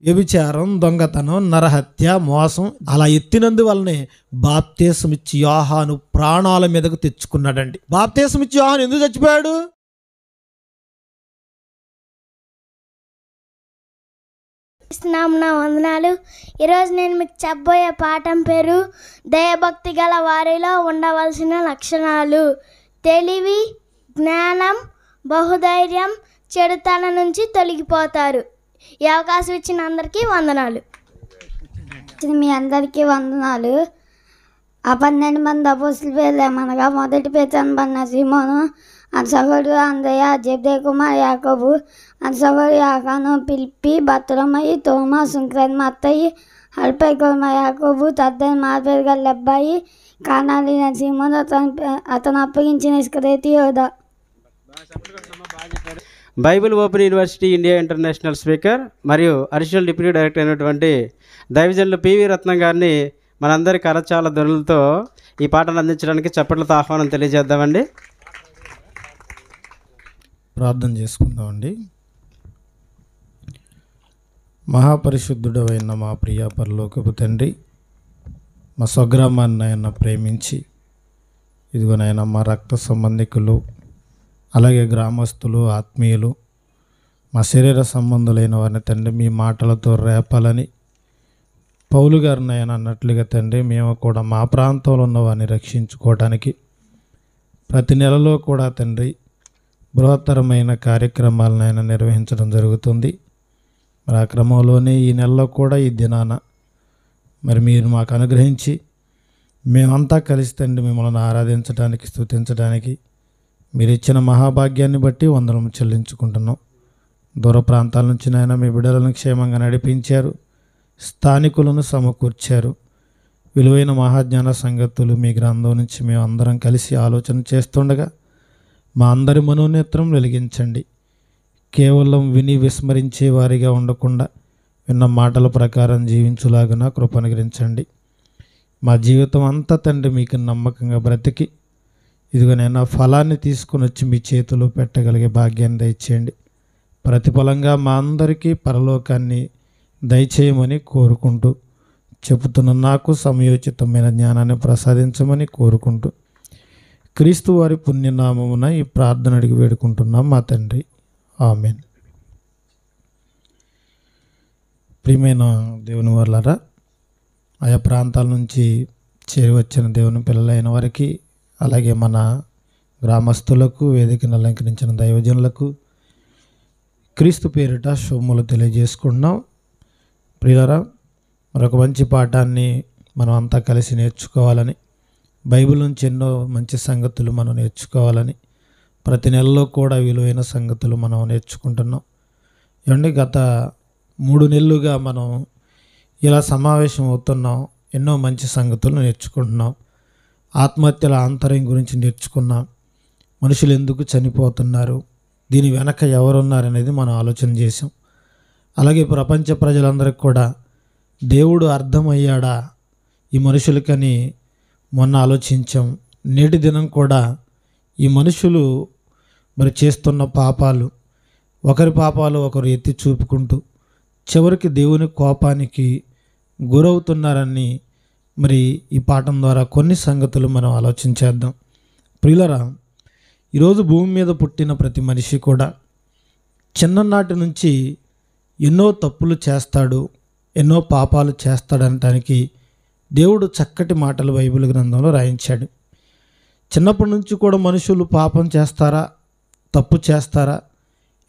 వ్యభిచారం, దొంగతనం, నరహత్య, మోసం అలా ఎత్తినందువల్లనే బాప్తీసమిచ్చి యోహాను ప్రాణాల మీదకు తెచ్చుకున్నాడండి. బాప్తీసమిచ్చి యోహాను ఎందుకు చచ్చిపోయాడు? వందనాలు. ఈరోజు నేను మీకు చెప్పబోయే పాఠం పేరు దైవభక్తి గల వారిలో ఉండవలసిన లక్షణాలు. తెలివి, జ్ఞానం, బహుధైర్యం, చెడుతనం నుంచి తొలగిపోతారు. ఈ అవకాశం ఇచ్చిన అందరికీ వందనాలు. మీ అందరికీ వందనాలు. ఆ 12 మంది అపోస్తుల పేర్లు ఏమనగా, మొదటి పేతురు సీమోను, అని సహోదరుడు అంద్రయ, జెబెదయి కుమారుడు యాకోబు, అని సహోదరుడు యోహాను, ఫిలిప్పి, బర్తలోమయి, తోమా, సుంకరేని మత్తయి, అల్ఫయి కుమారుడు యాకోబు, తద్దని మార్పేరు గల లెబ్బాయి, కానాలైన సీమోను, అతను అప్పగించిన ఇస్కరియోతు యూదా. Bible open university India international speaker మరియు అడిషనల్ డిప్యూటీ డైరెక్టర్ అయినటువంటి దైవజనులు పివి రత్నం గారిని మనందరి కరచాల ధ్వనులతో ఈ పాటను అందించడానికి చప్పట్లతో ఆహ్వానం తెలియజేద్దామండి. ప్రార్థన చేసుకుందామండి. మహాపరిశుద్ధుడైన మా ప్రియ పరలోకపు తండ్రి, మా స్వగ్రామాన్ని ఆయన ప్రేమించి ఇదిగోనైనా మా రక్త సంబంధికులు, అలాగే గ్రామస్తులు, ఆత్మీయులు, మా శరీర సంబంధులైన వారిని తండ్రి మీ మాటలతో రేపాలని పౌలు గారిని ఆయన అన్నట్లుగా తండ్రి, మేము కూడా మా ప్రాంతంలో ఉన్న వారిని రక్షించుకోవడానికి ప్రతి నెలలో కూడా తండ్రి బృహత్తరమైన కార్యక్రమాలను ఆయన నిర్వహించడం జరుగుతుంది. మరి ఆ క్రమంలోనే ఈ నెలలో కూడా ఈ దినాన మరి మీరు మాకు అనుగ్రహించి మేమంతా కలిసి తండ్రి మిమ్మల్ని ఆరాధించడానికి, స్తుతించడానికి మీరు ఇచ్చిన మహాభాగ్యాన్ని బట్టి వందనము చెల్లించుకుంటున్నాం. దూర ప్రాంతాల నుంచి నాయన మీ బిడ్డలను క్షేమంగా నడిపించారు, స్థానికులను సమకూర్చారు. విలువైన మహాజ్ఞాన సంగతులు మీ గ్రంథం నుంచి మేము అందరం కలిసి ఆలోచన చేస్తుండగా మా అందరి మనోనేత్రం వెలిగించండి. కేవలం విని విస్మరించే వారిగా ఉండకుండా విన్న మాటల ప్రకారం జీవించులాగున కృప అనుగ్రహించండి. మా జీవితం అంతా తండ్రి మీకు నమ్మకంగా బ్రతికి ఇదిగోనైనా ఫలాన్ని తీసుకుని వచ్చి మీ చేతిలో పెట్టగలిగే భాగ్యాన్ని దయచేయండి. ప్రతిఫలంగా మా అందరికీ పరలోకాన్ని దయచేయమని కోరుకుంటూ, చెబుతున్న నాకు సమయోచితమైన జ్ఞానాన్ని ప్రసాదించమని కోరుకుంటూ, క్రీస్తు వారి పుణ్యనామమున ఈ ప్రార్థన అడిగి వేడుకుంటున్నాం మా తండ్రి, ఆమేన్. ప్రియమైన దేవుని వాళ్ళారా, ఆయా ప్రాంతాల నుంచి చేరి వచ్చిన దేవుని పిల్లలైన వారికి, అలాగే మన గ్రామస్తులకు, వేదికను అలంకరించిన దైవజనులకు క్రీస్తు పేరిట శుభములు తెలియజేసుకుంటున్నాం. ప్రియులారా, మరొక మంచి పాఠాన్ని మనం అంతా కలిసి నేర్చుకోవాలని, బైబిల్ నుంచి ఎన్నో మంచి సంగతులు మనం నేర్చుకోవాలని ప్రతి నెలలో కూడా విలువైన సంగతులు మనం నేర్చుకుంటున్నాం. ఏమండి, గత 3 నెలలుగా మనం ఇలా సమావేశం అవుతున్నాం. ఎన్నో మంచి సంగతులు నేర్చుకుంటున్నాం. ఆత్మహత్యల ఆంతర్యం గురించి నేర్చుకున్నాం. మనుషులు ఎందుకు చనిపోతున్నారు, దీని వెనక ఎవరున్నారనేది మనం ఆలోచన చేసాం. అలాగే ప్రపంచ ప్రజలందరికీ కూడా దేవుడు అర్థమయ్యాడా ఈ మనుషులకని మొన్న ఆలోచించాం. నేటి దినం కూడా ఈ మనుషులు మరి చేస్తున్న పాపాలు, ఒకరి పాపాలు ఒకరు ఎత్తి చూపుకుంటూ చివరికి దేవుని కోపానికి గురవుతున్నారని మరి ఈ పాఠం ద్వారా కొన్ని సంగతులు మనం ఆలోచించేద్దాం. ప్రియులరా, ఈరోజు భూమి మీద పుట్టిన ప్రతి మనిషి కూడా చిన్ననాటి నుంచి ఎన్నో తప్పులు చేస్తాడు, ఎన్నో పాపాలు చేస్తాడనటానికి దేవుడు చక్కటి మాటలు బైబిల్ గ్రంథంలో రాయించాడు. చిన్నప్పటి నుంచి కూడా మనుషులు పాపం చేస్తారా, తప్పు చేస్తారా?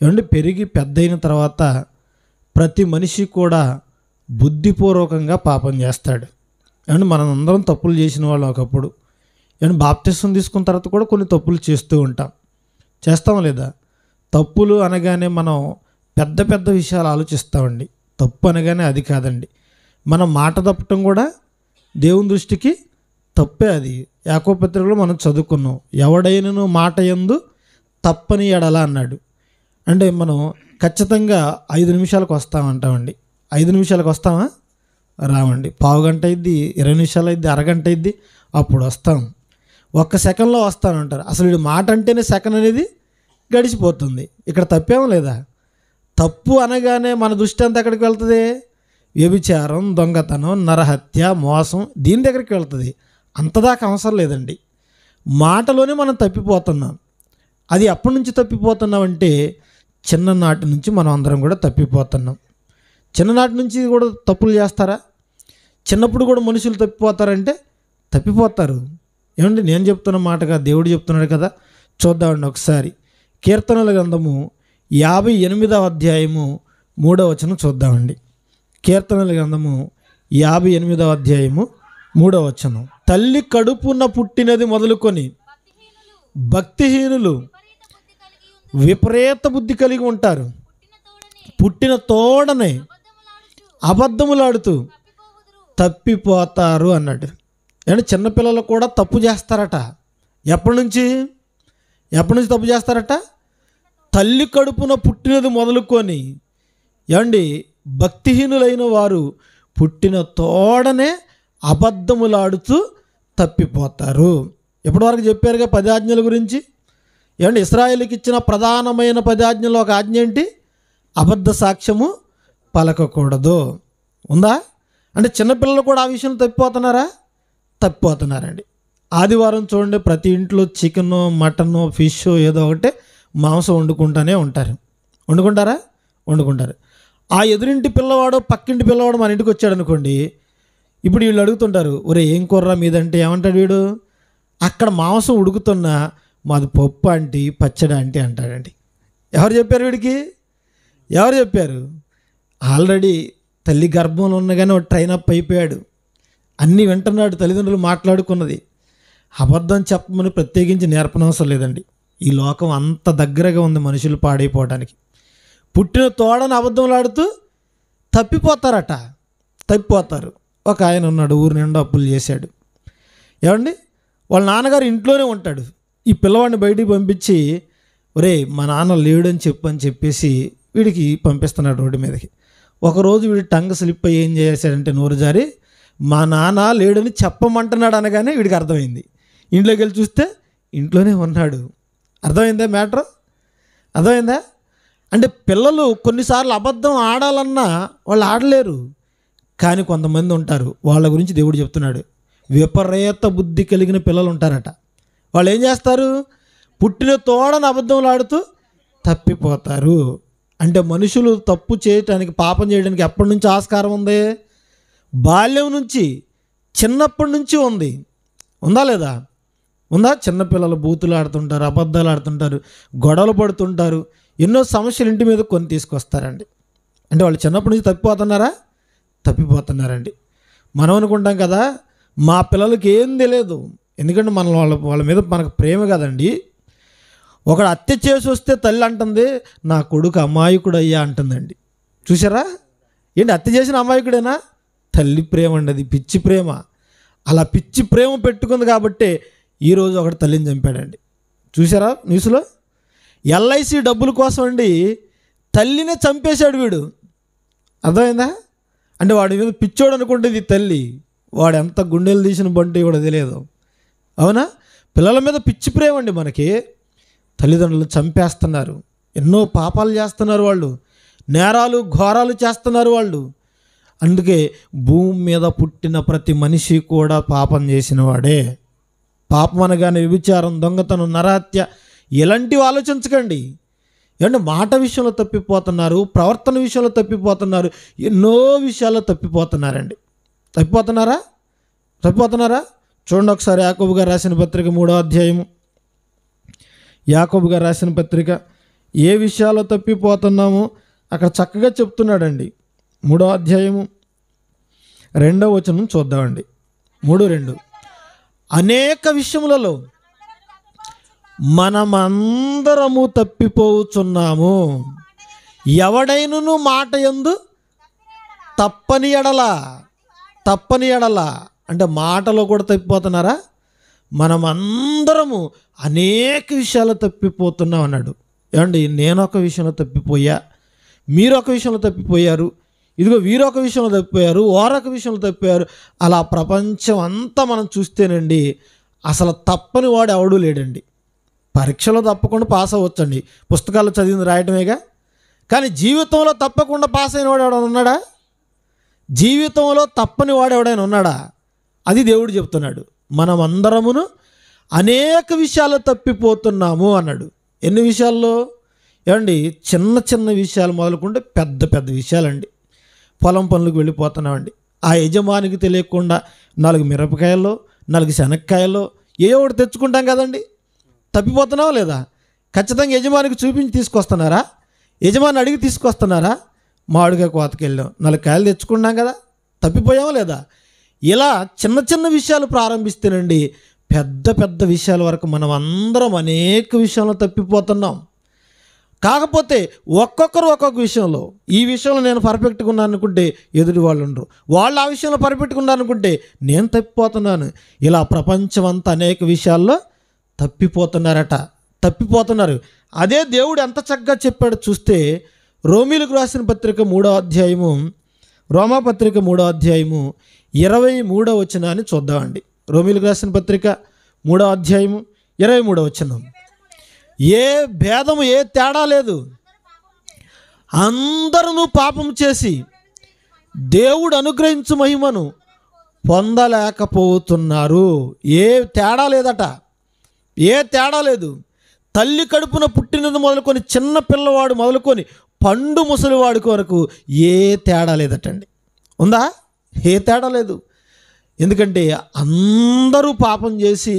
ఏమంటే పెరిగి పెద్దయిన తర్వాత ప్రతి మనిషి కూడా బుద్ధిపూర్వకంగా పాపం చేస్తాడు. ఏమంటే మనం అందరం తప్పులు చేసిన వాళ్ళు ఒకప్పుడు. ఏమంటే బాప్తిసం తీసుకున్న తర్వాత కూడా కొన్ని తప్పులు చేస్తూ ఉంటాం. చేస్తాం లేదా? తప్పులు అనగానే మనం పెద్ద పెద్ద విషయాలు ఆలోచిస్తామండి. తప్పు అనగానే అది కాదండి. మనం మాట తప్పటం కూడా దేవుని దృష్టికి తప్పే. అది యాకోబు పత్రికలో మనం చదువుకున్నాం. ఎవడైనను మాట యందు తప్పని ఎడల అన్నాడు. అంటే మనం ఖచ్చితంగా 5 నిమిషాలకు వస్తామంటామండి. 5 నిమిషాలకు వస్తామా? రావండి. పావు గంట అయింది, 20 నిమిషాలు అయింది, అరగంట అయింది, అప్పుడు వస్తాం. 1 సెకండ్లో వస్తానంటారు. అసలు వీడు మాట అంటేనే సెకండ్ అనేది గడిచిపోతుంది. ఇక్కడ తప్పేమో లేదా? తప్పు అనగానే మన దృష్టి అంతా ఎక్కడికి వెళ్తుంది? వ్యభిచారం, దొంగతనం, నరహత్య, మోసం, దీని దగ్గరికి వెళ్తుంది. అంతదాకా అవసరం లేదండి. మాటలోనే మనం తప్పిపోతున్నాం. అది ఎప్పటి నుంచి తప్పిపోతున్నామంటే చిన్ననాటి నుంచి మనం అందరం కూడా తప్పిపోతున్నాం. చిన్ననాటి నుంచి కూడా తప్పులు చేస్తారా? చిన్నప్పుడు కూడా మనుషులు తప్పిపోతారంటే తప్పిపోతారు. ఏమండి, నేను చెప్తున్న మాటగా దేవుడు చెప్తున్నాడు కదా. చూద్దామండి ఒకసారి. కీర్తనల గ్రంథము 58వ అధ్యాయము 3వ వచనం చూద్దామండి. కీర్తనల గ్రంథము 58వ అధ్యాయము 3వ వచనం. తల్లి కడుపున పుట్టినది మొదలుకొని భక్తిహీనులు విపరీత బుద్ధి కలిగి ఉంటారు. పుట్టిన తోడనే అబద్ధములాడుతూ తప్పిపోతారు అన్నాడు. అంటే చిన్నపిల్లలు కూడా తప్పు చేస్తారట. ఎప్పటి నుంచి తప్పు చేస్తారట? తల్లి కడుపున పుట్టినది మొదలుకొని. ఏమండి, భక్తిహీనులైన వారు పుట్టిన తోడనే అబద్ధములాడుతూ తప్పిపోతారు. ఎప్పటివరకు చెప్పారుగా 10 ఆజ్ఞల గురించి. ఏమండి, ఇశ్రాయేలుకి ఇచ్చిన ప్రధానమైన 10 ఆజ్ఞల్లో ఒక ఆజ్ఞ ఏంటి? అబద్ధ సాక్ష్యము పలకకూడదు. ఉందా? అంటే చిన్నపిల్లలు కూడా ఆ విషయంలో తప్పిపోతున్నారండి. ఆదివారం చూడండి, ప్రతి ఇంట్లో చికెను, మటను, ఫిష్ ఏదో ఒకటి మాంసం వండుకుంటూనే ఉంటారు. వండుకుంటారు. ఆ ఎదురింటి పిల్లవాడు, పక్కింటి పిల్లవాడు మన ఇంటికి వచ్చాడు అనుకోండి. ఇప్పుడు వీళ్ళు అడుగుతుంటారు, ఒరే ఏం కూర్రా మీదంటే ఏమంటాడు వీడు? అక్కడ మాంసం ఉడుకుతున్నా మాది పప్పు ఆంటీ, పచ్చడి ఆంటీ అంటాడండి. ఎవరు చెప్పారు వీడికి? ఎవరు చెప్పారు? ఆల్రెడీ తల్లి గర్భంలో ఉన్నగానే ఒక ట్రైన్ అప్ అయిపోయాడు. అన్నీ వింటున్నాడు, తల్లిదండ్రులు మాట్లాడుకున్నది. అబద్ధం చెప్పమని ప్రత్యేకించి నేర్పనవసరం లేదండి. ఈ లోకం అంత దగ్గరగా ఉంది మనుషులు పాడైపోవడానికి. పుట్టిన తోడని అబద్ధంలాడుతూ తప్పిపోతారు. ఒక ఆయన ఉన్నాడు, ఊరు నిండా అప్పులు చేశాడు. ఏమండి, వాళ్ళ నాన్నగారు ఇంట్లోనే ఉంటాడు. ఈ పిల్లవాడిని బయటికి పంపించి, ఒరే మా నాన్న లేడని చెప్పేసి వీడికి పంపిస్తున్నాడు రోడ్డు మీదకి. ఒకరోజు వీడి టంగ్ స్లిప్ అయ్యి ఏం చేశాడంటే నోరు జారి మా నాన్న లేడని చెప్పమంటున్నాడు అనగానే వీడికి అర్థమైంది. ఇంట్లోకి వెళ్ళి చూస్తే ఇంట్లోనే ఉన్నాడు. అర్థమైందా మ్యాటర్? అర్థమైందా? అంటే పిల్లలు కొన్నిసార్లు అబద్ధం ఆడాలన్నా వాళ్ళు ఆడలేరు. కానీ కొంతమంది ఉంటారు, వాళ్ళ గురించి దేవుడు చెప్తున్నాడు. విపరీత బుద్ధి కలిగిన పిల్లలు ఉంటారట. వాళ్ళు ఏం చేస్తారు? పుట్టిన తోడని అబద్ధంలు ఆడుతూ తప్పిపోతారు. అంటే మనుషులు తప్పు చేయటానికి, పాపం చేయడానికి ఎప్పటి నుంచి ఆస్కారం ఉంది? బాల్యం నుంచి, చిన్నప్పటి నుంచి ఉంది. ఉందా లేదా? ఉందా? చిన్నపిల్లలు బూతులు ఆడుతుంటారు, అబద్ధాలు ఆడుతుంటారు, గొడవలు పడుతుంటారు, ఎన్నో సమస్యలు ఇంటి మీద కొని తీసుకొస్తారండి. అంటే వాళ్ళు చిన్నప్పటి నుంచి తప్పిపోతున్నారండి. మనం అనుకుంటాం కదా మా పిల్లలకి ఏం తెలియదు, ఎందుకంటే మన వాళ్ళ మీద మనకు ప్రేమ కదండి. ఒకడు హత్య చేసి వస్తే తల్లి అంటుంది నా కొడుకు అమాయకుడు అయ్యా అంటుందండి. చూసారా? ఏంటి, హత్య చేసిన అమాయకుడేనా? తల్లి ప్రేమ అండి, అది పిచ్చి ప్రేమ. అలా పిచ్చి ప్రేమ పెట్టుకుంది కాబట్టి ఈరోజు ఒకటి తల్లిని చంపాడండి. చూసారా న్యూస్లో? LIC డబ్బుల కోసం అండి తల్లినే చంపేశాడు వీడు. అర్థమైందా? అంటే వాడి మీద పిచ్చోడు అనుకుంటుంది తల్లి. వాడు ఎంత గుండెలు తీసిన బంటి కూడా తెలియదు. అవునా? పిల్లల మీద పిచ్చి ప్రేమ అండి మనకి. తల్లిదండ్రులు చంపేస్తున్నారు, ఎన్నో పాపాలు చేస్తున్నారు వాళ్ళు, నేరాలు ఘోరాలు చేస్తున్నారు వాళ్ళు. అందుకే భూమి మీద పుట్టిన ప్రతి మనిషి కూడా పాపం చేసిన వాడే. పాపం అనగానే వ్యభిచారం, దొంగతనం, నరహత్య ఇలాంటివి ఆలోచించకండి. ఏమంటే మాట విషయంలో తప్పిపోతున్నారు, ప్రవర్తన విషయంలో తప్పిపోతున్నారు, ఎన్నో విషయాల్లో తప్పిపోతున్నారండి. తప్పిపోతున్నారా? చూడండి ఒకసారి యాకోబు గారు రాసిన పత్రిక 3వ అధ్యాయము. యాకోబు గారు రాసిన పత్రిక ఏ విషయాల్లో తప్పిపోతున్నామో అక్కడ చక్కగా చెప్తున్నాడండి. 3వ అధ్యాయము 2వ వచనం చూద్దామండి. 3:2 అనేక విషయములలో మనమందరము తప్పిపోవచ్చున్నాము. ఎవడైనను మాట యందు తప్పని ఎడల అంటే మాటలో కూడా తప్పిపోతున్నారా? మనమందరము అనేక విషయాలు తప్పిపోతున్నాం అన్నాడు. ఏమండి, నేను ఒక విషయంలో తప్పిపోయా, మీరు ఒక విషయంలో తప్పిపోయారు, ఇదిగో వీరొక విషయంలో తప్పిపోయారు, వారొక విషయంలో తప్పిపోయారు. అలా ప్రపంచం అంతా మనం చూస్తేనండి అసలు తప్పని వాడు ఎవడూ లేడండి. పరీక్షలో తప్పకుండా పాస్ అవ్వచ్చండి, పుస్తకాల్లో చదివింది రాయటమేగా. కానీ జీవితంలో తప్పకుండా పాస్ అయిన వాడు ఎవడైనా ఉన్నాడా? జీవితంలో తప్పని వాడు ఎవడైనా ఉన్నాడా? అది దేవుడు చెప్తున్నాడు. మనం అందరమును అనేక విషయాలు తప్పిపోతున్నాము అన్నాడు. ఎన్ని విషయాల్లో? ఏమండి, చిన్న చిన్న విషయాలు మొదలుకుంటే పెద్ద పెద్ద విషయాలండి. పొలం పనులకు వెళ్ళిపోతున్నామండి, ఆ యజమానికి తెలియకుండా 4 మిరపకాయల్లో 4 శనక్కాయల్లో ఏ ఒకటి తెచ్చుకుంటాం కదండి. తప్పిపోతున్నావా లేదా? ఖచ్చితంగా యజమానికి చూపించి తీసుకొస్తున్నారా? యజమాని అడిగి తీసుకొస్తున్నారా? మామిడికాయ కోతకి వెళ్ళాం, 4 కాయలు తెచ్చుకున్నాం కదా, తప్పిపోయామా లేదా? ఇలా చిన్న చిన్న విషయాలు ప్రారంభిస్తేనండి పెద్ద పెద్ద విషయాల వరకు మనం అందరం అనేక విషయాల్లో తప్పిపోతున్నాం. కాకపోతే ఒక్కొక్కరు ఒక్కొక్క విషయంలో, ఈ విషయంలో నేను పర్ఫెక్ట్గా ఉన్నాను అనుకుంటే ఎదుటి వాళ్ళు ఉండరు, వాళ్ళు ఆ విషయంలో పర్ఫెక్ట్గా ఉన్నారు అనుకుంటే నేను తప్పిపోతున్నాను. ఇలా ప్రపంచం అంతా అనేక విషయాల్లో తప్పిపోతున్నారు. అదే దేవుడు ఎంత చక్కగా చెప్పాడో చూస్తే రోమీలకు రాసిన పత్రిక 3వ అధ్యాయము, రోమాపత్రిక 3వ అధ్యాయము 23వ వచనాన్ని చూద్దామండి. రోమీలకు రాసిన పత్రిక 3వ అధ్యాయము 23వ వచనం. ఏ భేదము, ఏ తేడా లేదు, అందరూ పాపం చేసి దేవుడు అనుగ్రహించు మహిమను పొందలేకపోతున్నారు. ఏ తేడా లేదట, ఏ తేడా లేదు. తల్లి కడుపున పుట్టినది మొదలుకొని చిన్న పిల్లవాడు మొదలుకొని పండు ముసలివాడి వరకు ఏ తేడా లేదటండి. ఉందా? ఏ తేడా లేదు. ఎందుకంటే అందరూ పాపం చేసి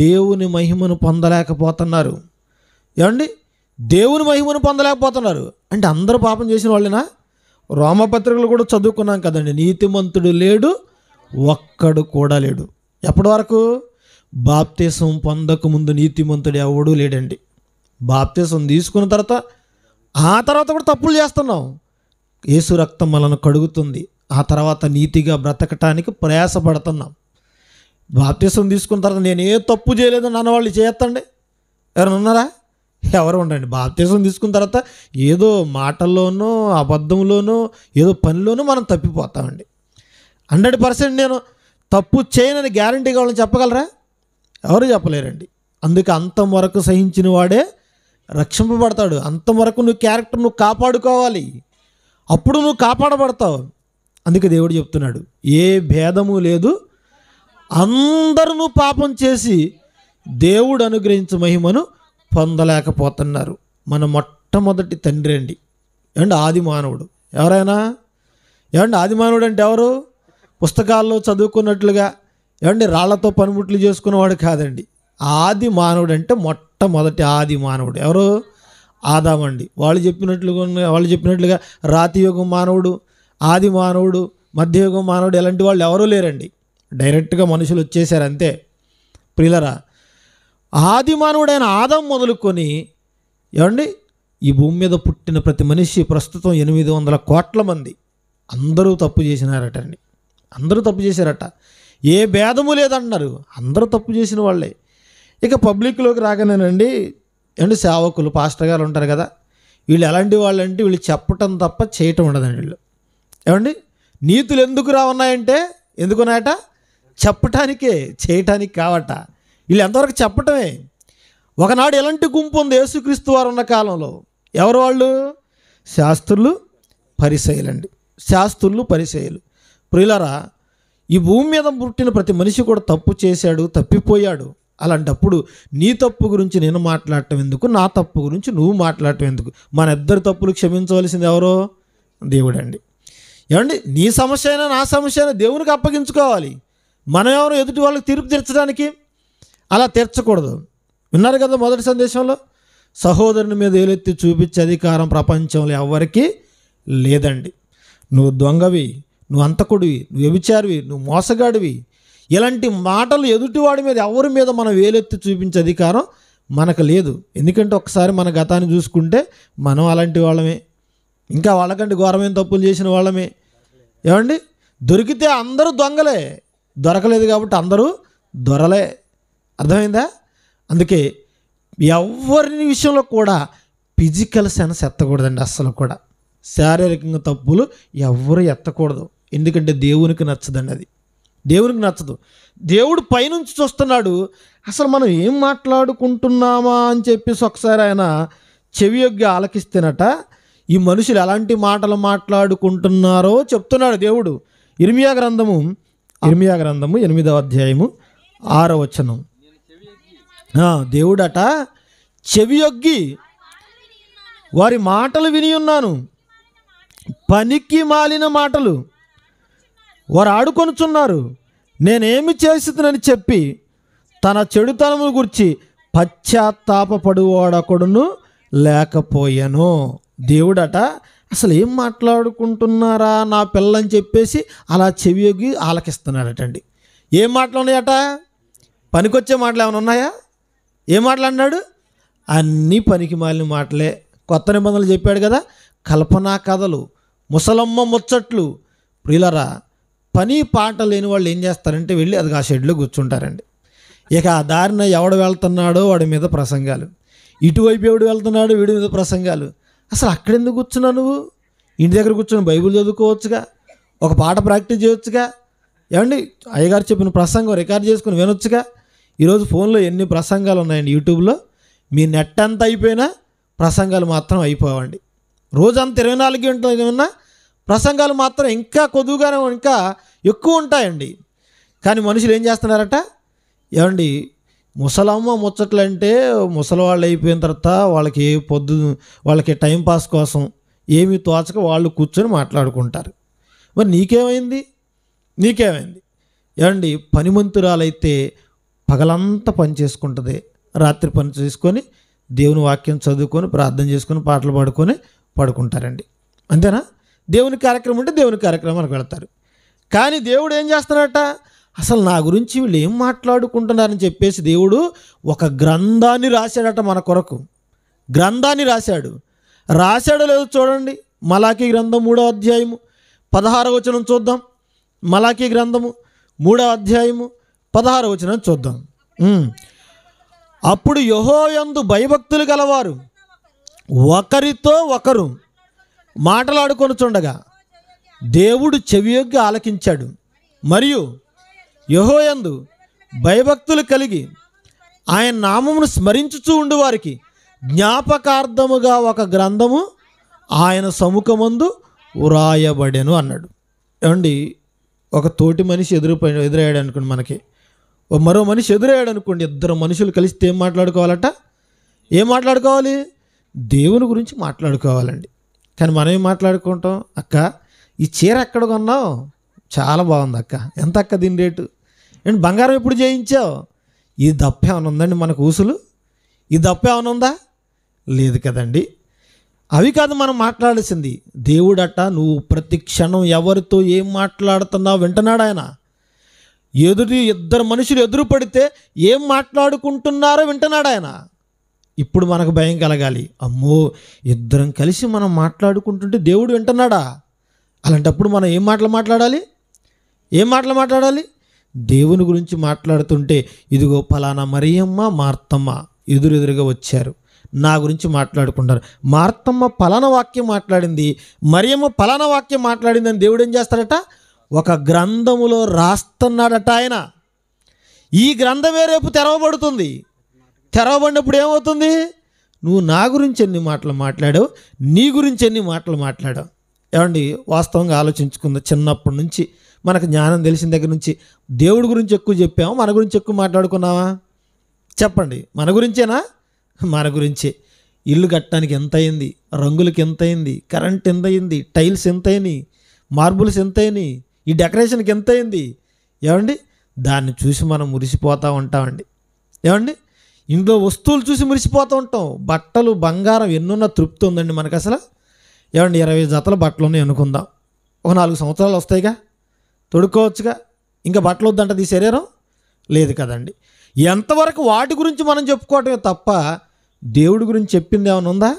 దేవుని మహిమను పొందలేకపోతున్నారు. ఏమండి, దేవుని మహిమను పొందలేకపోతున్నారు అంటే అందరూ పాపం చేసిన వాళ్ళేనా? రోమపత్రికలు కూడా చదువుకున్నాం కదండి, నీతిమంతుడు లేడు, ఒక్కడు కూడా లేడు. ఎప్పటి వరకు? బాప్తీసం పొందకముందు నీతిమంతుడు ఎవడూ లేడండి. బాప్తీసం తీసుకున్న తర్వాత ఆ తర్వాత కూడా తప్పులు చేస్తున్నాం. యేసు రక్తం మనల్ని కడుగుతుంది. ఆ తర్వాత నీతిగా బ్రతకటానికి ప్రయాసపడుతున్నాం. బాప్తీసం తీసుకున్న తర్వాత నేను ఏ తప్పు చేయలేదని అన్నవాళ్ళు చేయొద్దండి. ఎవరైనా ఉన్నారా? ఎవరు ఉండండి. బాప్తీసం తీసుకున్న తర్వాత ఏదో మాటల్లోనో అబద్ధంలోనో ఏదో పనిలోనూ మనం తప్పిపోతామండి. 100% నేను తప్పు చేయనని గ్యారంటీ కావాలని చెప్పగలరా? ఎవరు చెప్పలేరండి. అందుకే అంతం వరకు సహించిన వాడే రక్షింపబడతాడు. అంతం వరకు నువ్వు క్యారెక్టర్ నువ్వు కాపాడుకోవాలి, అప్పుడు నువ్వు కాపాడబడతావు. అందుకే దేవుడు చెప్తున్నాడు, ఏ భేదము లేదు, అందరూ పాపం చేసి దేవుడు అనుగ్రహించు మహిమను పొందలేకపోతున్నారు. మన మొట్టమొదటి తండ్రి అండి. ఏమండి, ఆది మానవుడు. ఎవరైనా ఏమండి, ఆది మానవుడు అంటే ఎవరు? పుస్తకాల్లో చదువుకున్నట్లుగా ఏమండి రాళ్లతో పనిముట్లు చేసుకునేవాడు కాదండి. ఆది మానవుడు అంటే మొట్టమొదటి ఆది మానవుడు ఎవరు? ఆదామండి. వాళ్ళు చెప్పినట్లుగా రాతియుగం మానవుడు, ఆది మానవుడు, మధ్యయుగం మానవుడు ఎలాంటి వాళ్ళు ఎవరూ లేరండి. డైరెక్ట్గా మనుషులు వచ్చేసారు అంతే. ప్రియులరా, ఆది మానవుడైన ఆదాం మొదలుకొని ఏమండి ఈ భూమి మీద పుట్టిన ప్రతి మనిషి ప్రస్తుతం 800 కోట్ల మంది అందరూ తప్పు చేసినారటండి. అందరూ తప్పు చేశారట. ఏ భేదము లేదంటున్నారు, అందరూ తప్పు చేసిన వాళ్ళే. ఇక పబ్లిక్లోకి రాగానేనండి ఏమండి సేవకులు, పాస్టర్ గారు ఉంటారు కదా, వీళ్ళు ఎలాంటి వాళ్ళు అంటే వీళ్ళు చెప్పటం తప్ప చేయటం ఉండదండి. వీళ్ళు ఏమండి నీతులు ఎందుకు రావున్నాయంటే ఎందుకున్నాయట? చెప్పటానికే, చేయటానికి కావట. వీళ్ళు ఎంతవరకు చెప్పటమే. ఒకనాడు ఎలాంటి గుంపు ఉంది యేసుక్రీస్తు వారు ఉన్న కాలంలో? ఎవరు వాళ్ళు? శాస్త్రులు, పరిసయ్యులండి. శాస్త్రులు, పరిసయ్యులు. ప్రియులారా, ఈ భూమి మీద పుట్టిన ప్రతి మనిషి కూడా తప్పు చేశాడు, తప్పిపోయాడు. అలాంటప్పుడు నీ తప్పు గురించి నేను మాట్లాడటం ఎందుకు, నా తప్పు గురించి నువ్వు మాట్లాడటం ఎందుకు? మన ఇద్దరు తప్పులు క్షమించవలసింది ఎవరో? దేవుడండి. ఏమండి, నీ సమస్య అయినా నా సమస్య అయినా దేవునికి అప్పగించుకోవాలి. మనం ఎవరు ఎదుటి వాళ్ళకి తీర్పు తీర్చడానికి? అలా తీర్చకూడదు. విన్నారు కదా మొదటి సందేశంలో, సహోదరుని మీద ఏలెత్తి చూపించే అధికారం ప్రపంచంలో ఎవరికీ లేదండి. నువ్వు దొంగవి, నువ్వు అంతకుడివి, నువ్వు వ్యభిచారివి, నువ్వు మోసగాడివి, ఇలాంటి మాటలు ఎదుటివాడి మీద ఎవరి మీద మనం వేలెత్తి చూపించే అధికారం మనకు లేదు. ఎందుకంటే ఒకసారి మన గతాన్ని చూసుకుంటే మనం అలాంటి వాళ్ళమే, ఇంకా వాళ్ళకంటే ఘోరమైన తప్పులు చేసిన వాళ్ళమే. ఏమండి, దొరికితే అందరూ దొంగలే, దొరకలేదు కాబట్టి అందరూ దొరలే. అర్థమైందా? అందుకే ఎవరి విషయంలో కూడా ఫిజికల్ సెన్స్ ఎత్తకూడదండి. అస్సలు కూడా శారీరకంగా తప్పులు ఎవరు ఎత్తకూడదు. ఎందుకంటే దేవునికి నచ్చదండి. అది దేవునికి నచ్చదు. దేవుడు పైనుంచి చూస్తున్నాడు. అసలు మనం ఏం మాట్లాడుకుంటున్నామా అని చెప్పేసి ఒకసారి ఆయన చెవి యొగ్గి ఆలకిస్తేనట ఈ మనుషులు ఎలాంటి మాటలు మాట్లాడుకుంటున్నారో చెప్తున్నాడు దేవుడు. ఇర్మియా గ్రంథము 8వ అధ్యాయము 6వ వచనం. దేవుడట చెవియొగ్గి వారి మాటలు విని ఉన్నాను, పనికి మాలిన మాటలు వారు ఆడుకొనుచున్నారు, నేనేమి చేస్తుందని చెప్పి తన చెడుతనము గురించి పశ్చాత్తాపపడువాడొకడును లేకపోయాను. దేవుడట అసలు ఏం మాట్లాడుకుంటున్నారా నా పిల్లని చెప్పేసి అలా చెవియొగ్గి ఆలకిస్తున్నాడటండి. ఏం మాటలు ఉన్నాయట? పనికొచ్చే మాటలు ఏమైనా ఉన్నాయా? ఏం మాట్లాడినాడు? అన్నీ పనికి మాలిన మాటలే. కొత్త నిబంధనలు చెప్పాడు కదా, కల్పనా కథలు, ముసలమ్మ ముచ్చట్లు. ప్రియులరా, పని పాట లేని వాళ్ళు ఏం చేస్తారంటే వెళ్ళి అది ఆ షెడ్లో కూర్చుంటారండి. ఇక ఆ దారిన ఎవడు వెళ్తున్నాడో వాడి మీద ప్రసంగాలు, ఇటువైపు ఎవడు వెళ్తున్నాడో వీడి మీద ప్రసంగాలు. అసలు అక్కడెందుకు కూర్చున్నావు నువ్వు? ఇంటి దగ్గర కూర్చొని బైబిల్ చదువుకోవచ్చుగా, ఒక పాట ప్రాక్టీస్ చేయొచ్చుగా. ఏమండి, అయ్యగారు చెప్పిన ప్రసంగం రికార్డ్ చేసుకుని వినొచ్చుగా. ఈరోజు ఫోన్లో ఎన్ని ప్రసంగాలు ఉన్నాయండి యూట్యూబ్లో. మీ నెట్ అంతా అయిపోయినా ప్రసంగాలు మాత్రం అయిపోవండి. రోజంతా 24 గంటలు విన్నా ప్రసంగాలు మాత్రం ఇంకా కొద్దుగానే ఇంకా ఎక్కువ ఉంటాయండి. కానీ మనుషులు ఏం చేస్తున్నారట? ఏమండి, ముసలమ్మ ముచ్చట్లంటే ముసలివాళ్ళు అయిపోయిన తర్వాత వాళ్ళకి టైంపాస్ కోసం ఏమీ తోచక వాళ్ళు కూర్చొని మాట్లాడుకుంటారు. మరి నీకేమైంది? ఏమండి, పనిమంతురాలైతే పగలంతా పని చేసుకుంటుంది, రాత్రి పని చేసుకొని దేవుని వాక్యం చదువుకొని ప్రార్థన చేసుకొని పాటలు పాడుకొని పడుకుంటారండి. అంతేనా? దేవుని కార్యక్రమం ఉంటే దేవుని కార్యక్రమానికి వెళ్తారు. కానీ దేవుడు ఏం చేస్తున్నాడట? అసలు నా గురించి వీళ్ళు ఏం మాట్లాడుకుంటున్నారని చెప్పేసి దేవుడు ఒక గ్రంథాన్ని రాశాడట మన కొరకు. గ్రంథాన్ని రాశాడో లేదో చూడండి. మలాకీ గ్రంథం 3వ అధ్యాయము 16వ వచనం చూద్దాం. మలాకీ గ్రంథము 3వ అధ్యాయము 16వ వచనం చూద్దాం. అప్పుడు యెహోవాయందు భయభక్తులు గలవారు ఒకరితో ఒకరు మాట్లాడుకొనుచుండగా దేవుడు చెవియొగ్గి ఆలకించాడు. మరియు యెహోవాయందు భయభక్తులు కలిగి ఆయన నామమును స్మరించుచూ ఉండు వారికి జ్ఞాపకార్థముగా ఒక గ్రంథము ఆయన సముఖమందు వ్రాయబడెను అన్నాడు. ఏమండి, ఒక తోటి మనిషి ఎదురయ్యాడు అనుకోండి, మనకి మరో మనిషి ఎదురయ్యాడు అనుకోండి, ఇద్దరు మనుషులు కలిస్తే ఏం మాట్లాడుకోవాలట? ఏం మాట్లాడుకోవాలి? దేవుని గురించి మాట్లాడుకోవాలండి. కానీ మనం ఏం మాట్లాడుకుంటాం? అక్క, ఈ చీర ఎక్కడ కొన్నావు? చాలా బాగుంది అక్క. ఎంత అక్క దీని రేటు? ఏంటి బంగారం ఎప్పుడు చేయించావు? ఈ దప్ప ఏమైనా ఉందండి మనకు ఊసులు? ఈ దప్ప ఏమైనా ఉందా? లేదు కదండి. అవి కాదు మనం మాట్లాడాల్సింది. దేవుడట నువ్వు ప్రతి క్షణం ఎవరితో ఏం మాట్లాడుతున్నావు వింటున్నాడు ఆయన. ఇద్దరు మనుషులు ఎదురు పడితే ఏం మాట్లాడుకుంటున్నారో వింటున్నాడు ఆయన. ఇప్పుడు మనకు భయం కలగాలి. అమ్మో, ఇద్దరం కలిసి మనం మాట్లాడుకుంటుంటే దేవుడు వింటున్నాడా? అలాంటప్పుడు మనం ఏం మాటలు మాట్లాడాలి? దేవుని గురించి మాట్లాడుతుంటే ఇదిగో పలానా మరియమ్మ మార్తమ్మ ఎదురుగా వచ్చారు, నా గురించి మాట్లాడుకుంటారు. మార్తమ్మ పలానా వాక్యం మాట్లాడింది, మరియమ్మ పలానా వాక్యం మాట్లాడింది అని దేవుడు ఏం చేస్తాడట? ఒక గ్రంథములో రాస్తున్నాడట ఆయన. ఈ గ్రంథమే రేపు తెరవబడుతుంది. తెరవబడినప్పుడు ఏమవుతుంది? నువ్వు నా గురించి ఎన్ని మాటలు మాట్లాడావు, నీ గురించి ఎన్ని మాటలు మాట్లాడావు. ఏమండి, వాస్తవంగా ఆలోచించుకుందాం. చిన్నప్పటి నుంచి మనకు జ్ఞానం తెలిసిన దగ్గర నుంచి దేవుడి గురించి ఎక్కువ చెప్పాము, మన గురించి ఎక్కువ మాట్లాడుకున్నావా? చెప్పండి, మన గురించేనా? మన గురించే. ఇల్లు కట్టడానికి ఎంత అయింది, రంగులకి ఎంత అయింది, కరెంట్ ఎంత అయింది, టైల్స్ ఎంత అయినాయి, మార్బుల్స్ ఎంత అయినాయి, ఈ డెకరేషన్కి ఎంత అయింది. ఏమండి, దాన్ని చూసి మనం మురిసిపోతూ ఉంటామండి. ఏమండి, ఇంట్లో వస్తువులు చూసి మురిసిపోతూ ఉంటాం. బట్టలు, బంగారం ఎన్నున్న తృప్తి ఉందండి మనకు అసలు. ఏమండి, 20 జతల బట్టలు ఉన్నాయి అనుకుందాం. ఒక 4 సంవత్సరాలు వస్తాయిగా, తొడుక్కోవచ్చుగా. ఇంకా బట్టలు వద్దంట ఈ శరీరం? లేదు కదండి. ఎంతవరకు వాటి గురించి మనం చెప్పుకోవటమే తప్ప దేవుడి గురించి చెప్పింది ఏమైనా ఉందా?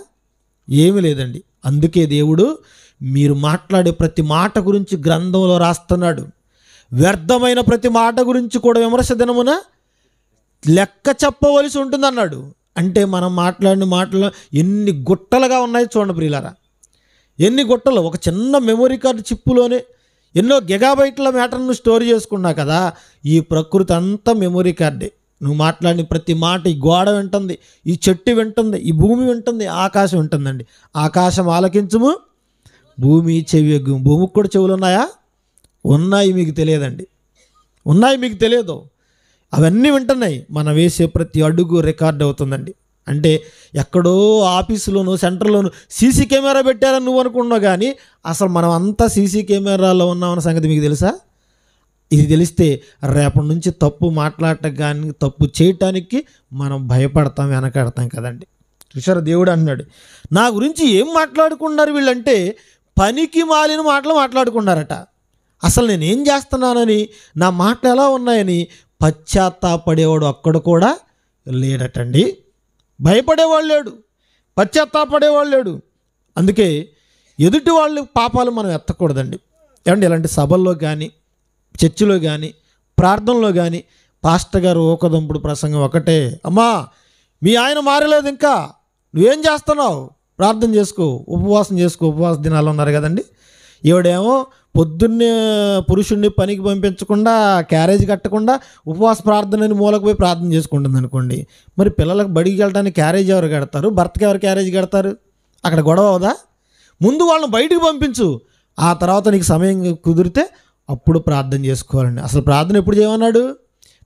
ఏమీ లేదండి. అందుకే దేవుడు మీరు మాట్లాడే ప్రతి మాట గురించి గ్రంథంలో రాస్తున్నాడు. వ్యర్థమైన ప్రతి మాట గురించి కూడా విమర్శ దినమున లెక్క చెప్పవలసి ఉంటుందన్నాడు. అంటే మనం మాట్లాడిన మాటలు ఎన్ని గుట్టలుగా ఉన్నాయి చూడండి ప్రియులారా. ఎన్ని గుట్టలు! ఒక చిన్న మెమొరీ కార్డు చిప్పులోనే ఎన్నో గిగాబైట్ల మ్యాటర్ను స్టోర్ చేసుకున్నా కదా. ఈ ప్రకృతి అంతా మెమొరీ కార్డే. నువ్వు మాట్లాడిన ప్రతి మాట ఈ గోడ వింటుంది, ఈ చెట్టు వింటుంది, ఈ భూమి వింటుంది, ఆకాశం వింటుందండి. ఆకాశం ఆలకించుము, భూమి చెవియగ్గు. భూమికి కూడా చెవులు ఉన్నాయా? ఉన్నాయి, మీకు తెలియదండి. ఉన్నాయి, మీకు తెలియదు. అవన్నీ వింటున్నాయి. మనం వేసే ప్రతి అడుగు రికార్డ్ అవుతుందండి. అంటే ఎక్కడో ఆఫీసులోను సెంటర్లోను సీసీ కెమెరా పెట్టారని నువ్వు అనుకున్నావు, కానీ అసలు మనం అంతా సీసీ కెమెరాలో ఉన్నామన్న సంగతి మీకు తెలుసా? ఇది తెలిస్తే రేపటి నుంచి తప్పు మాట్లాడటం కానీ తప్పు చేయటానికి మనం భయపడతాం, వెనకాడతాం కదండి. చూసారా, దేవుడు అన్నాడు, నా గురించి ఏం మాట్లాడుకున్నారు వీళ్ళంటే పనికి మాలిన మాటలు మాట్లాడుకున్నారట. అసలు నేనేం చేస్తున్నానని, నా మాటలు ఎలా ఉన్నాయని పశ్చాత్తాపడేవాడు అక్కడ కూడా లేడటండి. భయపడేవాళ్ళు లేడు, పశ్చాత్తాపడేవాళ్ళు లేడు. అందుకే ఎదుటి వాళ్ళు పాపాలు మనం ఎత్తకూడదండి. ఏమంటే ఇలాంటి సభల్లో కానీ చర్చిలో కానీ ప్రార్థనలో కానీ పాస్టర్ గారు ఓకదంపుడు ప్రసంగం ఒకటే, అమ్మా మీ ఆయన మారలేదు, ఇంకా నువ్వేం చేస్తున్నావు, ప్రార్థన చేసుకో, ఉపవాసం చేసుకో. ఉపవాస దినాలు ఉన్నారు కదండి. ఈవిడేమో పొద్దున్నే పురుషుడిని పనికి పంపించకుండా క్యారేజ్ కట్టకుండా ఉపవాస ప్రార్థనని మూలకు పోయి ప్రార్థన చేసుకుంటుంది అనుకోండి. మరి పిల్లలకు బడికి వెళ్ళడానికి క్యారేజ్ ఎవరు కడతారు, భర్తకి ఎవరు క్యారేజ్ కడతారు? అక్కడ గొడవ అవుదా? ముందు వాళ్ళని బయటికి పంపించు, ఆ తర్వాత నీకు సమయం కుదిరితే అప్పుడు ప్రార్థన చేసుకోవాలండి. అసలు ప్రార్థన ఎప్పుడు చేయమన్నాడు?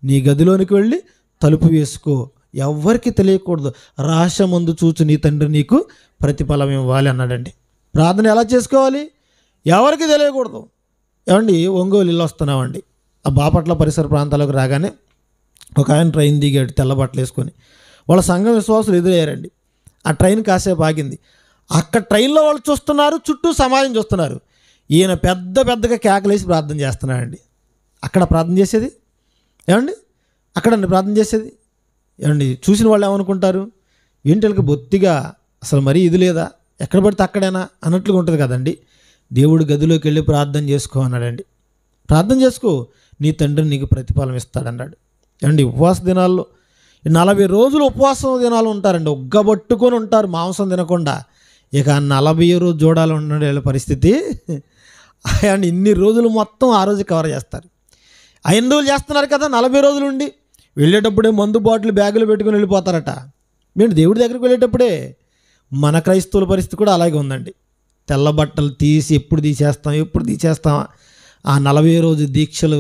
నీ గదిలోనికి వెళ్ళి తలుపు వేసుకో, ఎవ్వరికి తెలియకూడదు, రహస్యమందు చూచు నీ తండ్రి నీకు ప్రతిఫలం ఇవ్వాలి అన్నాడండి. ప్రార్థన ఎలా చేసుకోవాలి? ఎవరికి తెలియకూడదు. ఏమండి, ఒంగోలు ఇల్లు వస్తున్నామండి. ఆ బాపట్ల పరిసర ప్రాంతాలకు రాగానే ఒక ఆయన ట్రైన్ దిగాడు తెల్ల బట్టలు వేసుకొని. వాళ్ళ సంఘం విశ్వాసులు ఎదురయ్యారండి. ఆ ట్రైన్ కాసేపు ఆగింది. అక్కడ ట్రైన్లో వాళ్ళు చూస్తున్నారు, చుట్టూ సమాజం చూస్తున్నారు. ఈయన పెద్దగా కేకలేసి ప్రార్థన చేస్తున్నాడండి. అక్కడ ప్రార్థన చేసేది ఏమండి? అక్కడండి ప్రార్థన చేసేది ఏమండి? చూసిన వాళ్ళు ఏమనుకుంటారు, ఏంటి బొత్తిగా అసలు మరీ ఇది లేదా, ఎక్కడ పడితే అక్కడైనా అన్నట్లుగా ఉంటుంది కదండి. దేవుడు గదిలోకి వెళ్ళి ప్రార్థన చేసుకో అన్నాడండి. ప్రార్థన చేసుకో, నీ తండ్రి నీకు ప్రతిఫలం ఇస్తాడన్నాడు. ఏమండి, ఉపవాస దినాల్లో 40 రోజులు ఉపవాస దినాలు ఉంటారండి. ఒగ్గబట్టుకొని ఉంటారు మాంసం తినకుండా. ఇక 40 రోజు చూడాలి ఉన్నాడు వీళ్ళ పరిస్థితి. అండ్ ఇన్ని రోజులు మొత్తం ఆ రోజు కవర్ చేస్తారు. 5 రోజులు చేస్తున్నారు కదా, 40 రోజులు ఉండి వెళ్ళేటప్పుడే మందు బాటిల్ బ్యాగులు పెట్టుకుని వెళ్ళిపోతారట. మేము దేవుడి దగ్గరికి వెళ్ళేటప్పుడే మన క్రైస్తవుల పరిస్థితి కూడా అలాగే ఉందండి. తెల్ల బట్టలు తీసి ఎప్పుడు తీసేస్తామా ఆ 40 రోజు దీక్షలు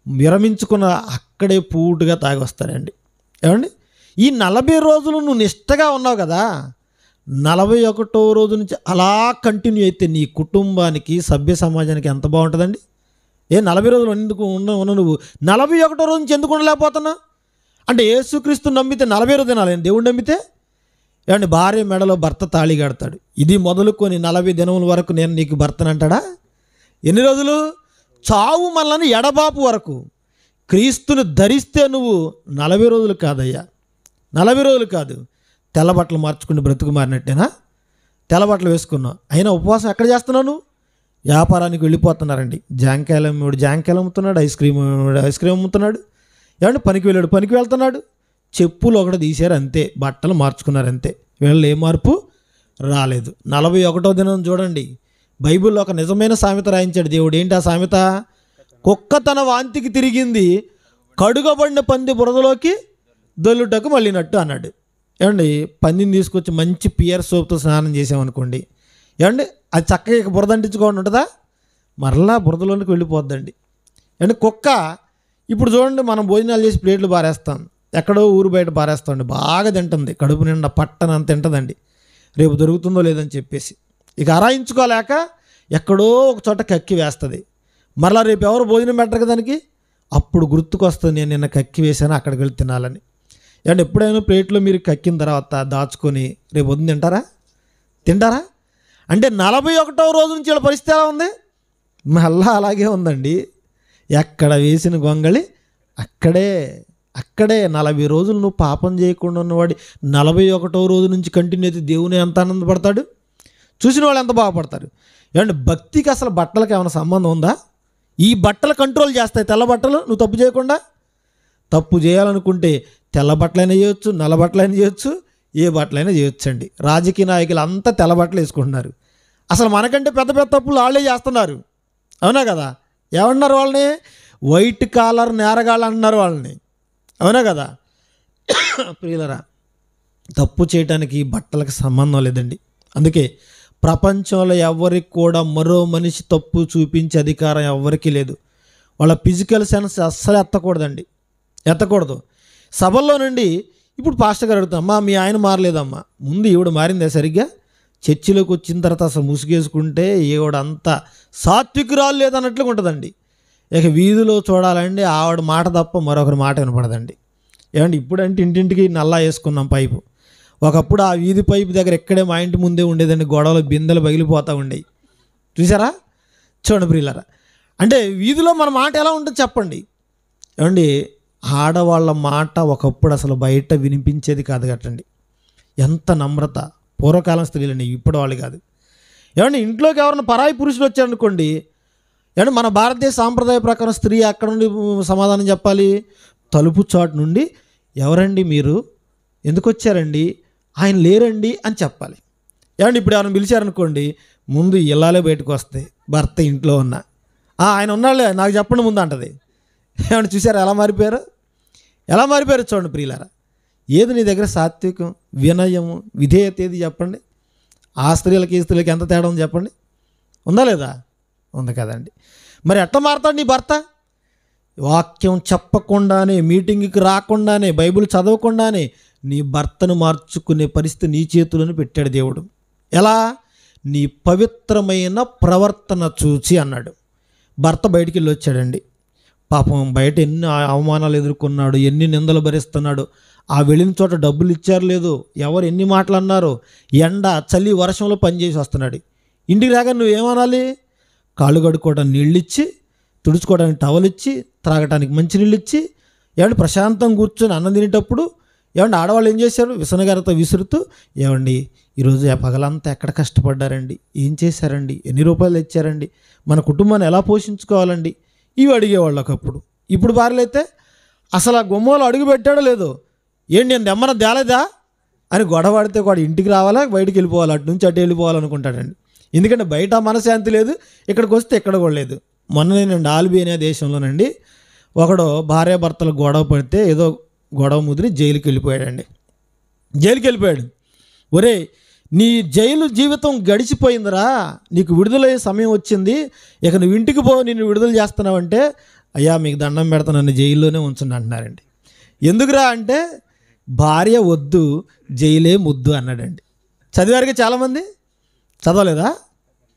విరమించుకున్న అక్కడే పూటుగా తాగి వస్తారండి. ఏమండి, ఈ 40 రోజులు నువ్వు నిష్టగా ఉన్నావు కదా, 41వ రోజు నుంచి అలా కంటిన్యూ అయితే నీ కుటుంబానికి సభ్య సమాజానికి ఎంత బాగుంటుందండి. 40 రోజులు ఎందుకు ఉన్న నువ్వు 41వ రోజు నుంచి ఎందుకు ఉండలేకపోతున్నా అంటే యేసుక్రీస్తు నమ్మితే 40 రోజు తినాలి, దేవుడు నమ్మితే ఏమండి భార్య మెడలో భర్త తాళి కడతాడు. ఇది మొదలుకొని 40 దినముల వరకు నేను నీకు భర్తనంటాడా? ఎన్ని రోజులు? చావు మనల్ని ఎడబాపు వరకు. క్రీస్తుని ధరిస్తే నువ్వు 40 రోజులు కాదయ్యా, 40 రోజులు కాదు. తెల్ల బట్టలు మార్చుకుని బ్రతుకు మారినట్టేనా? తెల్ల బట్టలు వేసుకున్నావు, అయినా ఉపవాసం ఎక్కడ చేస్తున్నావు నువ్వు? వ్యాపారానికి వెళ్ళిపోతున్నారండి. జాంకాయలు అమ్ముతున్నాడు, ఐస్ క్రీమ్ అమ్ముతున్నాడు. ఏమంటే పనికి వెళ్తున్నాడు. చెప్పులు ఒకటి తీశారు అంతే, బట్టలు మార్చుకున్నారు అంతే. వీళ్ళు ఏ మార్పు రాలేదు. 41వ దినం చూడండి, బైబిల్లో ఒక నిజమైన సామెత రాయించాడు దేవుడు. ఏంటి ఆ సామెత? కుక్క తన వాంతికి తిరిగింది, కడుగబడిన పంది బురదలోకి దొల్లుటకు మళ్ళీనట్టు అన్నాడు. ఏమండి, పందిని తీసుకొచ్చి మంచి పియర్ సోప్తో స్నానం చేసామనుకోండి, ఏమండి అది చక్కగా ఇక బురద అంటించుకోండి ఉంటుందా? మరలా బురదలోనికి వెళ్ళిపోద్దండి. ఏమండి, కుక్క ఇప్పుడు చూడండి, మనం భోజనాలు చేసి ప్లేట్లు బారేస్తాం, ఎక్కడో ఊరు బయట బారేస్తామండి, బాగా తింటుంది, కడుపు నిండా పట్టనంత తింటుందండి. రేపు దొరుకుతుందో లేదని చెప్పేసి ఇక అరాయించుకోలేక ఎక్కడో ఒక చోట కక్కి వేస్తుంది. మరలా రేపు ఎవరు భోజనం పెట్టరు దానికి, అప్పుడు గుర్తుకొస్తుంది నేను నిన్న కక్కి వేసాను అక్కడికి వెళ్ళి తినాలని. ఏమంటే ఎప్పుడైనా ప్లేట్లో మీరు కక్కిన తర్వాత దాచుకొని రేపు వద్దు తింటారా? అంటే 41వ రోజు నుంచి వాళ్ళ పరిస్థితి ఎలా ఉంది? మళ్ళా అలాగే ఉందండి. ఎక్కడ వేసిన గొంగళి అక్కడే 40 రోజులు నువ్వు పాపం చేయకుండా ఉన్నవాడి 41వ రోజు నుంచి కంటిన్యూ అయితే దేవుని ఎంత ఆనందపడతాడు, చూసిన వాళ్ళు ఎంత బాగుపడతారు. ఏమంటే భక్తికి అసలు బట్టలకి ఏమైనా సంబంధం ఉందా? ఈ బట్టలు కంట్రోల్ చేస్తాయి, తెల్ల బట్టలు. నువ్వు తప్పు చేయకుండా, తప్పు చేయాలనుకుంటే తెల్ల బట్టలైనా చేయొచ్చు, నల్ల బట్టలైనా చేయొచ్చు, ఏ బట్టలైనా చేయొచ్చు అండి. రాజకీయ నాయకులు అంతా తెల్ల బట్టలు వేసుకుంటున్నారు. అసలు మనకంటే పెద్ద తప్పులు వాళ్ళే చేస్తున్నారు, అవునా కదా? ఏమన్నారు వాళ్ళని? వైట్ కాలర్ నేరగాళ్ళు అంటున్నారు వాళ్ళని, అవునా కదా? ప్రియులరా, తప్పు చేయటానికి బట్టలకు సంబంధం లేదండి. అందుకే ప్రపంచంలో ఎవరికి కూడా మరో మనిషి తప్పు చూపించే అధికారం ఎవరికీ లేదు. వాళ్ళ ఫిజికల్ సెన్స్ అస్సలు ఎత్తకూడదండి, ఎత్తకూడదు. సభల్లో నుండి ఇప్పుడు పాస్టర్ గారు అడుగుతామ్మా, మీ ఆయన మారలేదమ్మా, ముందు ఈవిడ మారిందే సరిగ్గా? చర్చిలోకి వచ్చిన తర్వాత అసలు ముసుగేసుకుంటే ఈవిడ అంతా సాత్వికురాలు లేదన్నట్లుగా ఉంటుందండి. ఇక వీధిలో చూడాలండి ఆవిడ మాట తప్ప మరొకరి మాట వినపడదండి. ఏమండి ఇప్పుడంటే ఇంటింటికి నల్లా వేసుకున్నాం పైపు. ఒకప్పుడు ఆ వీధి పైపు దగ్గర ఎక్కడే మా ఇంటి ముందే ఉండేదండి, గొడవలు బిందెలు పగిలిపోతూ ఉండేవి. చూసారా? చూడండి ప్రియులారా, అంటే వీధిలో మన మాట ఎలా ఉంటుంది చెప్పండి. ఏమండి ఆడవాళ్ళ మాట ఒకప్పుడు అసలు బయట వినిపించేది కాదు కట్టండి. ఎంత నమ్రత, పూర్వకాలం స్త్రీలని, ఇప్పుడు వాళ్ళు కాదు. ఏమండి ఇంట్లోకి ఎవరైనా పరాయి పురుషులు వచ్చారనుకోండి, ఏమంటే మన భారతదేశ సాంప్రదాయ ప్రకారం స్త్రీ అక్కడ నుండి సమాధానం చెప్పాలి, తలుపు చాటు నుండి ఎవరండి మీరు, ఎందుకు వచ్చారండి, ఆయన లేరండి అని చెప్పాలి. ఏమండి ఇప్పుడు ఎవరైనా పిలిచారనుకోండి, ముందు ఇళ్ళాలే బయటకు వస్తాయి, భర్త ఇంట్లో ఉన్న ఆయన ఉన్నాళ్ళే నాకు చెప్పండి ముందు అంటది. ఏమంటే చూసారా ఎలా మారిపోయారు, ఎలా మారిపోయారు చూడండి ప్రియులారా. ఏది నీ దగ్గర సాత్వికం, వినయము, విధేయత ఏది చెప్పండి? ఆ స్త్రీలకి ఈ స్త్రీలకి ఎంత తేడా ఉంది చెప్పండి? ఉందా లేదా? ఉంది కదండి. మరి ఎట్లా మారుతాడు నీ భర్త? వాక్యం చెప్పకుండానే, మీటింగ్కి రాకుండానే, బైబిల్ చదవకుండానే నీ భర్తను మార్చుకునే పరిస్థితి నీ చేతులను పెట్టాడు దేవుడు. ఎలా? నీ పవిత్రమైన ప్రవర్తన చూచి అన్నాడు. భర్త బయటికి వెళ్ళి వచ్చాడండి, పాపం బయట ఎన్ని అవమానాలు ఎదుర్కొన్నాడు, ఎన్ని నిందలు భరిస్తున్నాడు. ఆ వెళ్ళిన చోట డబ్బులు ఇచ్చారు లేదు, ఎవరు ఎన్ని మాటలు అన్నారు, ఎండ చలి వర్షంలో పనిచేసి వస్తున్నాడు. ఇంటికి రాగా నువ్వేమనాలి? కాళ్ళు కడుక్కోవడానికి నీళ్ళు ఇచ్చి, తుడుచుకోవడానికి టవల్ ఇచ్చి, త్రాగటానికి మంచి నీళ్ళు ఇచ్చి, ఏమంటే ప్రశాంతంగా కూర్చొని అన్నం తినేటప్పుడు ఏమంటే ఆడవాళ్ళు ఏం చేశారు? విసనగారితో విసురుతూ, ఏమండి ఈరోజు పగలంతా ఎక్కడ కష్టపడ్డారండి, ఏం చేశారండి, ఎన్ని రూపాయలు ఇచ్చారండి, మన కుటుంబాన్ని ఎలా పోషించుకోవాలండి, ఇవి అడిగేవాళ్ళు ఒకప్పుడు. ఇప్పుడు భార్యలైతే అసలు ఆ గుమ్మలో అడుగు పెట్టాడో లేదో, ఏంటి నేను దెమ్మన తేలేదా అని గొడవడితే కూడా ఇంటికి రావాలా, బయటికి వెళ్ళిపోవాలి, అటు నుంచి అటు వెళ్ళిపోవాలనుకుంటాడండి. ఎందుకంటే బయట మనశాంతి లేదు, ఇక్కడికి వస్తే ఇక్కడ కూడా లేదు. మొన్ననేనండి ఆల్బేనియా దేశంలోనండి ఒకడు భార్యాభర్తలు గొడవ పడితే ఏదో గొడవ ముదిరి జైలుకి వెళ్ళిపోయాడండి. జైలుకి వెళ్ళిపోయాడు. ఒరే నీ జైలు జీవితం గడిచిపోయిందిరా, నీకు విడుదలయ్యే సమయం వచ్చింది, ఇక నువ్వు ఇంటికి పో, నిన్ను విడుదల చేస్తున్నావంటే, అయ్యా మీకు దండం పెడతా, నన్ను జైల్లోనే ఉంచండి అంటున్నారండి. ఎందుకురా అంటే, భార్య వద్దు జైలే ముద్దు అన్నాడండి. చదివారుగా చాలామంది, చదవలేదా?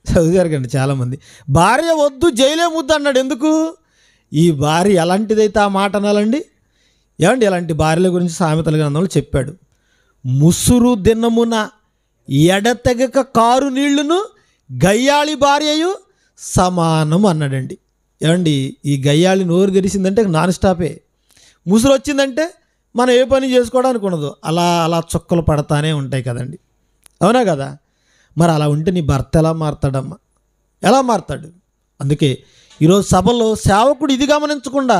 చదివారుకండి చాలామంది. భార్య వద్దు జైలే ముద్దు అన్నాడు. ఎందుకు? ఈ భార్య ఎలాంటిదైతే ఆ మాట అనాలండి. ఏమండి ఇలాంటి భార్యల గురించి సామెతల గ్రంథంలో చెప్పాడు. ముసురు దిన్నమున ఎడతెగక కారు నీళ్లును గయ్యాళి భార్యయు సమానం అన్నాడండి. ఏమండి ఈ గయ్యాళి నోరు తెరిసిందంటే నాన్ స్టాపే, ముసురు వచ్చిందంటే మనం ఏ పని చేసుకోవడానికి ఉండదు, అలా అలా చుక్కలు పడతానే ఉంటాయి కదండి. అవునా కదా? మరి అలా ఉంటే నీ భర్త ఎలా మారతాడమ్మా, ఎలా మారతాడు? అందుకే ఈరోజు సభలో సేవకుడు ఇది గమనించకుండా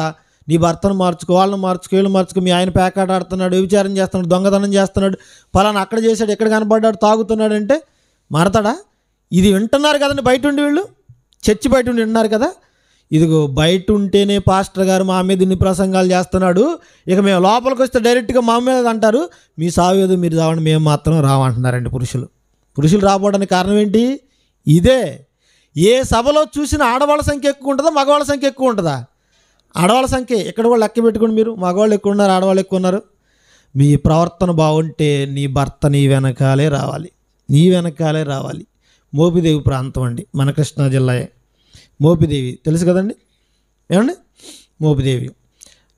నీ భర్తను మార్చుకో, వాళ్ళని మార్చుకో, వీళ్ళు మార్చుకో, మీ ఆయన పేకాట ఆడుతున్నాడు, వ్యభిచారం చేస్తున్నాడు, దొంగతనం చేస్తున్నాడు, ఫలానా అక్కడ చేశాడు, ఎక్కడ కనపడ్డాడు, తాగుతున్నాడు అంటే మారతాడా? ఇది వింటున్నారు కదండి బయట ఉండి, వీళ్ళు చర్చి బయట ఉండి వింటున్నారు కదా. ఇదిగో బయట ఉంటేనే పాస్టర్ గారు మా మీద ఇన్ని ప్రసంగాలు చేస్తున్నాడు, ఇక మేము లోపలికి వస్తే డైరెక్ట్గా మా మీద అంటారు, మీ సావేదో మీరు రావండి, మేము మాత్రం రావంటున్నారండి పురుషులు. పురుషులు రాబోవడానికి కారణం ఏంటి? ఇదే. ఏ సభలో చూసిన ఆడవాళ్ళ సంఖ్య ఎక్కువ ఉంటుందా, మగవాళ్ళ సంఖ్య ఎక్కువ ఉంటుందా? ఆడవాళ్ళ సంఖ్య. ఎక్కడ కూడా లెక్క పెట్టుకోండి మీరు, మగవాళ్ళు ఎక్కువ ఉన్నారు, ఆడవాళ్ళు ఎక్కువ ఉన్నారు. మీ ప్రవర్తన బాగుంటే నీ భర్త నీ వెనకాలే రావాలి, నీ వెనకాలే రావాలి. మోపిదేవి ప్రాంతం అండి, మన కృష్ణా జిల్లాయే. మోపిదేవి తెలుసు కదండి, ఏమండి? మోపిదేవి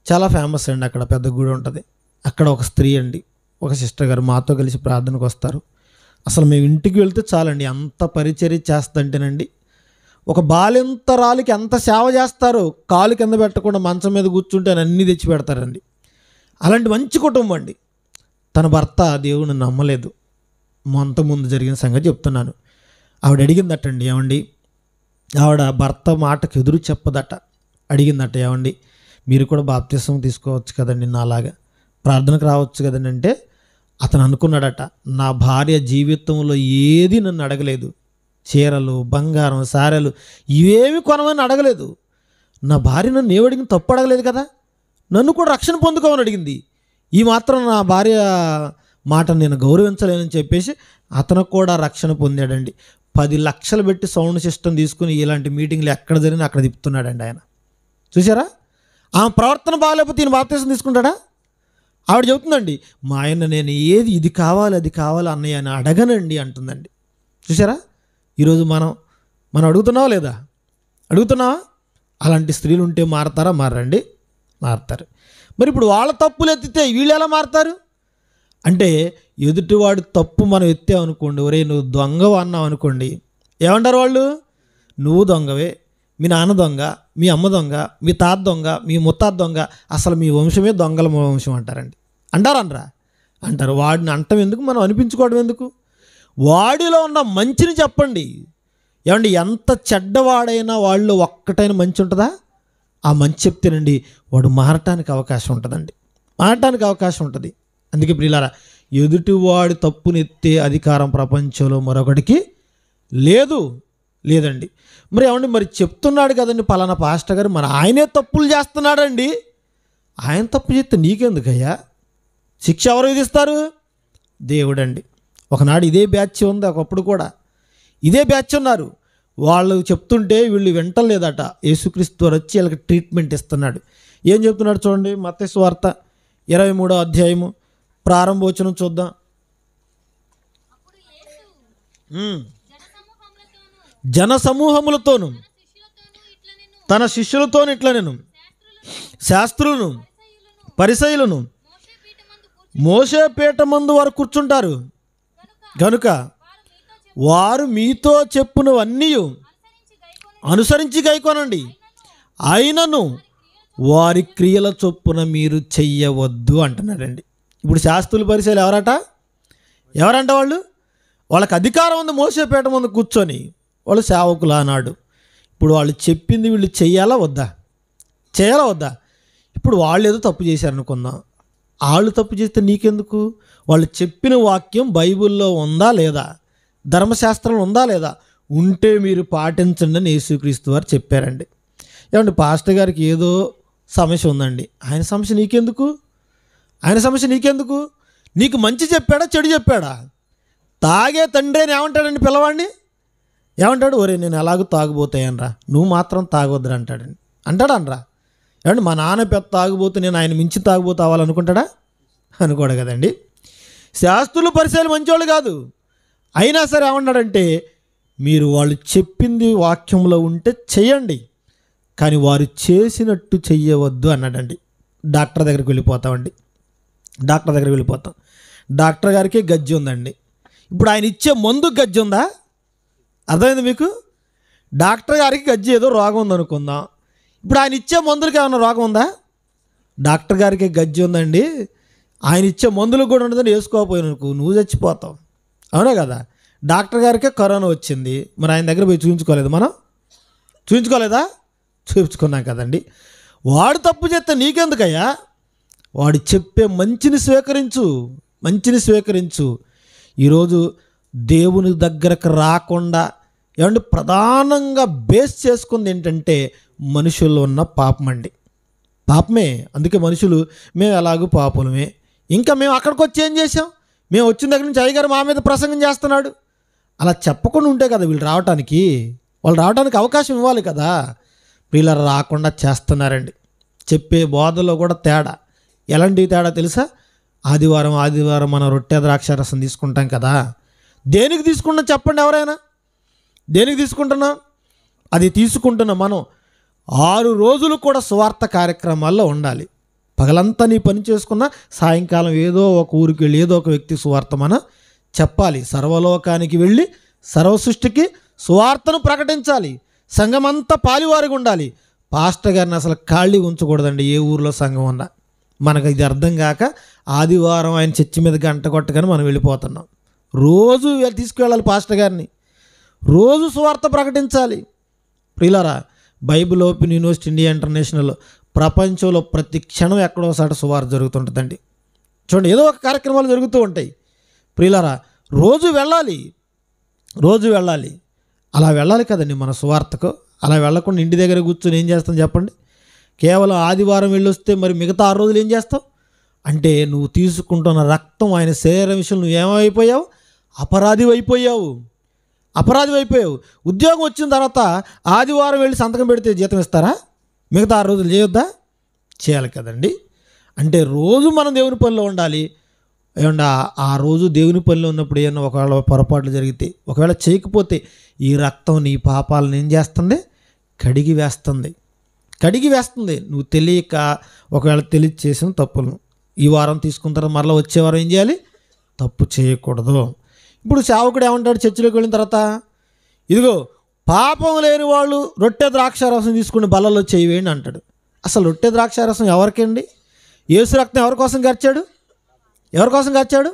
చాలా ఫేమస్ అండి, అక్కడ పెద్ద గుడి ఉంటుంది. అక్కడ ఒక స్త్రీ అండి, ఒక సిస్టర్ గారు మాతో కలిసి ప్రార్థనకు వస్తారు. అసలు మేము ఇంటికి వెళ్తే చాలండి, అంత పరిచర్య చేస్తుంటేనండి. ఒక బాలింతరాలికి ఎంత సేవ చేస్తారు, కాలు కింద పెట్టకుండా మంచం మీద కూర్చుంటే అన్నీ తెచ్చి పెడతారండి. అలాంటి మంచి కుటుంబం అండి. తన భర్త దేవుని నమ్మలేదు. ముందు జరిగిన సంగతి చెప్తున్నాను. ఆవిడ అడిగిందటండి, ఏమండి ఆవిడ భర్త మాటకు ఎదురు చెప్పదట. అడిగిందట, ఏమండి మీరు కూడా బాప్తిసం తీసుకోవచ్చు కదండి, నాలాగా ప్రార్థనకు రావచ్చు కదండి అంటే, అతను అనుకున్నాడట, నా భార్య జీవితంలో ఏది నన్ను అడగలేదు, చీరలు, బంగారం, సారెలు ఇవేమి కొనమని అడగలేదు. నా భార్య నన్ను ఏమడిగింది, తప్పు అడగలేదు కదా, నన్ను కూడా రక్షణ పొందుకోమని అడిగింది. ఈ మాత్రం నా భార్య మాట నేను గౌరవించలేనని చెప్పేసి అతను కూడా రక్షణ పొందాడండి. 10 లక్షలు పెట్టి సౌండ్ సిస్టమ్ తీసుకుని ఇలాంటి మీటింగ్లు ఎక్కడ జరిగినా అక్కడ తిప్పుతున్నాడండి ఆయన. చూసారా? ఆ ప్రవర్తన బాగాలేకపోతే ఈయన బాప్తీసం తీసుకుంటాడా? ఆవిడ చెబుతుందండి, మా ఆయన నేను ఏది ఇది కావాలి అది కావాలి అన్నయ్య అని అడగనండి అంటుందండి. చూసారా? ఈరోజు మనం అడుగుతున్నావా లేదా? అడుగుతున్నావా? అలాంటి స్త్రీలు ఉంటే మారతారా? మారండి, మారతారు. మరి ఇప్పుడు వాళ్ళ తప్పులు ఎత్తితే వీళ్ళు ఎలా మారతారు? అంటే ఎదుటివాడి తప్పు మనం ఎత్తామనుకోండి, ఒరే నువ్వు దొంగవు అన్నావు అనుకోండి, ఏమంటారు వాళ్ళు? నువ్వు దొంగవే, మీ నాన్న దొంగ, మీ అమ్మ దొంగ, మీ తాత దొంగ, మీ ముత్తాత దొంగ, అసలు మీ వంశమే దొంగల వంశం అంటారండి. అంటారనరా? అంటారు. వాడిని అంటం ఎందుకు, మనం అనిపించుకోవడం ఎందుకు? వాడిలో ఉన్న మంచిని చెప్పండి. ఏమండి, ఎంత చెడ్డవాడైనా వాళ్ళు ఒక్కటైనా మంచి ఉంటుందా? ఆ మంచి చెప్తేనండి వాడు మారటానికి అవకాశం ఉంటుందండి, మారటానికి అవకాశం ఉంటుంది. అందుకే ప్రియులారా, ఎదుటివాడి తప్పునెత్తే అధికారం ప్రపంచంలో మరొకటికి లేదండి. మరి ఏమండి, మరి చెప్తున్నాడు కదండి పలానా పాస్టర్ గారు, మరి ఆయనే తప్పులు చేస్తున్నాడండి. ఆయన తప్పు చేస్తే నీకెందుకయ్యా? శిక్ష ఎవరు విధిస్తారు? దేవుడండి. ఒకనాడు ఇదే బ్యాచ్ ఉంది, ఒకప్పుడు కూడా ఇదే బ్యాచ్ ఉన్నారు. వాళ్ళు చెప్తుంటే వీళ్ళు వింటలేదట. యేసుక్రీస్తు వారు వచ్చి వీళ్ళకి ట్రీట్మెంట్ ఇస్తున్నాడు. ఏం చెప్తున్నాడు చూడండి, మత్తయి సువార్త 23వ అధ్యాయము ప్రారంభోచనం చూద్దాం. జన సమూహములతోను తన శిష్యులతోను ఇట్లా నేను శాస్త్రులను పరిసయ్యులను మోషే పీఠ మందు వారు కూర్చుంటారు గనుక వారు మీతో చెప్పునవన్నీ అనుసరించి గైకొనండి, అయినను వారి క్రియల చొప్పున మీరు చెయ్యవద్దు అంటున్నాడండి. ఇప్పుడు శాస్త్రులు పరిసయ్యులు ఎవరంట వాళ్ళకి అధికారం ఉంది. మోసే పీఠ ముందు కూర్చొని వాళ్ళు సేవకులు అన్నాడు. ఇప్పుడు వాళ్ళు చెప్పింది వీళ్ళు చేయాలా వద్దా? ఇప్పుడు వాళ్ళు ఏదో తప్పు చేశారనుకుందాం, వాళ్ళు తప్పు చేస్తే నీకెందుకు? వాళ్ళు చెప్పిన వాక్యం బైబిల్లో ఉందా లేదా, ధర్మశాస్త్రంలో ఉందా లేదా? ఉంటే మీరు పాటించండి అని యేసుక్రీస్తు వారు చెప్పారండి. ఏమండి, పాస్టర్ గారికి ఏదో సమస్య ఉందండి, ఆయన సమస్య నీకెందుకు? నీకు మంచి చెప్పాడా చెడు చెప్పాడా? తాగే తండ్రి అని ఏమంటాడండి పిల్లవాడిని? ఏమంటాడు? ఒరే నేను ఎలాగో తాగుబోతాయనరా, నువ్వు మాత్రం తాగొద్దురా అంటాడండి. అంటాడనరా? ఏమండి, మా నాన్న పెద్ద తాగుబోతు, నేను ఆయన మించి తాగుబోతు అవ్వాలనుకుంటాడా? అనుకోడు కదండి. శాస్త్రులు పరిసయ్యులు మంచోళ్ళు కాదు, అయినా సరే ఏమన్నాడంటే మీరు వాళ్ళు చెప్పింది వాక్యంలో ఉంటే చెయ్యండి, కానీ వారు చేసినట్టు చెయ్యవద్దు అన్నాడండి. డాక్టర్ దగ్గరికి వెళ్ళిపోతాం. డాక్టర్ గారికి గజ్జి ఉందండి. ఇప్పుడు ఆయన ఇచ్చే మందు గజ్జి ఉందా? అర్థమైంది మీకు? డాక్టర్ గారికి గజ్జి ఏదో రోగం ఉందనుకుందాం, ఇప్పుడు ఆయన ఇచ్చే మందులకి ఏమైనా రోగం ఉందా? డాక్టర్ గారికి గజ్జి ఉందండి, ఆయన ఇచ్చే మందులు కూడా ఉండదని వేసుకోకపోయిననుకో నువ్వు చచ్చిపోతావు. అవునా కదా? డాక్టర్ గారికే కరోనా వచ్చింది, మరి ఆయన దగ్గర పోయి చూపించుకోలేదు, మనం చూపించుకోలేదా? చూపించుకున్నాం కదండి. వాడు తప్పు చేస్తే నీకెందుకయ్యా? వాడు చెప్పే మంచిని స్వీకరించు. ఈరోజు దేవుని దగ్గరకు రాకుండా ఏమంటే ప్రధానంగా బేస్ చేసుకుంది ఏంటంటే మనుషుల్లో ఉన్న పాపమే. అందుకే మనుషులు మేము ఎలాగూ పాపులమే, ఇంకా మేము అక్కడికి వచ్చి ఏం చేసాం, మేము వచ్చిన దగ్గర నుంచి అయ్యగారు మా మీద ప్రసంగం చేస్తున్నాడు అలా చెప్పకుండా ఉంటే కదా వాళ్ళు రావడానికి అవకాశం ఇవ్వాలి కదా. వీళ్ళ రాకుండా చేస్తున్నారండి. చెప్పే బోధలో కూడా తేడా. ఎలాంటి తేడా తెలుసా? ఆదివారం మనం రొట్టె ద్రాక్షారసం తీసుకుంటాం కదా, దేనికి తీసుకుంటాం చెప్పండి? ఎవరైనా దేనికి తీసుకుంటున్నాం? అది తీసుకుంటున్న మనం 6 రోజులు కూడా సువార్త కార్యక్రమాల్లో ఉండాలి. పగలంతా నీ పని చేసుకున్న సాయంకాలం ఏదో ఒక ఊరికి వెళ్ళి ఏదో ఒక వ్యక్తి సువార్త మనం చెప్పాలి. సర్వలోకానికి వెళ్ళి సర్వ సృష్టికి సువార్తను ప్రకటించాలి. సంఘమంతా పాలివారిగా ఉండాలి. పాస్టర్ గారిని అసలు ఖాళీ ఉంచకూడదండి. ఏ ఊరిలో సంఘం ఉన్నా మనకు ఇది అర్థం కాక ఆదివారం ఆయన చర్చి మీద గంట కొట్టగానే మనం వెళ్ళిపోతున్నాం. రోజు తీసుకువెళ్ళాలి పాస్టర్ గారిని, రోజు సువార్త ప్రకటించాలి. ప్రియులారా, Bible open university India international ప్రపంచంలో ప్రతి క్షణం ఎక్కడోసారి సువార్త జరుగుతుంటుందండి. చూడండి, ఏదో ఒక కార్యక్రమాలు జరుగుతూ ఉంటాయి. ప్రియులారా, రోజు వెళ్ళాలి. అలా వెళ్ళాలి కదండి మన సువార్తకు. అలా వెళ్ళకుండా ఇంటి దగ్గర కూర్చొని ఏం చేస్తాం చెప్పండి? కేవలం ఆదివారం వెళ్ళొస్తే మరి మిగతా 6 రోజులు ఏం చేస్తాం? అంటే నువ్వు తీసుకుంటున్న రక్తం ఆయన శరీరం విషయంలో నువ్వు ఏమైపోయావు? అపరాధి అయిపోయావు. ఉద్యోగం వచ్చిన తర్వాత ఆదివారం వెళ్ళి సంతకం పెడితే జీతం ఇస్తారా? మిగతా 6 రోజులు చేయొద్దా? చేయాలి కదండి. అంటే రోజు మనం దేవుని పనిలో ఉండాలి. ఏమన్నా ఆ రోజు దేవుని పనిలో ఉన్నప్పుడు ఏమన్నా ఒకవేళ పొరపాట్లు జరిగితే, ఒకవేళ చేయకపోతే ఈ రక్తం నీ పాపాలను ఏం చేస్తుంది? కడిగి వేస్తుంది. నువ్వు తెలియక ఒకవేళ తెలియ చేసిన తప్పులను ఈ వారం తీసుకున్న తర్వాత మరలా వచ్చే వారం ఏం చేయాలి? తప్పు చేయకూడదు. ఇప్పుడు సేవకుడు ఏమంటాడు? చర్చిలోకి వెళ్ళిన తర్వాత, ఇదిగో పాపం లేని వాళ్ళు రొట్టె ద్రాక్షారసం తీసుకుని బల్లలో చేయవేయండి అంటాడు. అసలు రొట్టె ద్రాక్షారసం ఎవరికండి? యేసు రక్తం ఎవరి కోసం కార్చాడు?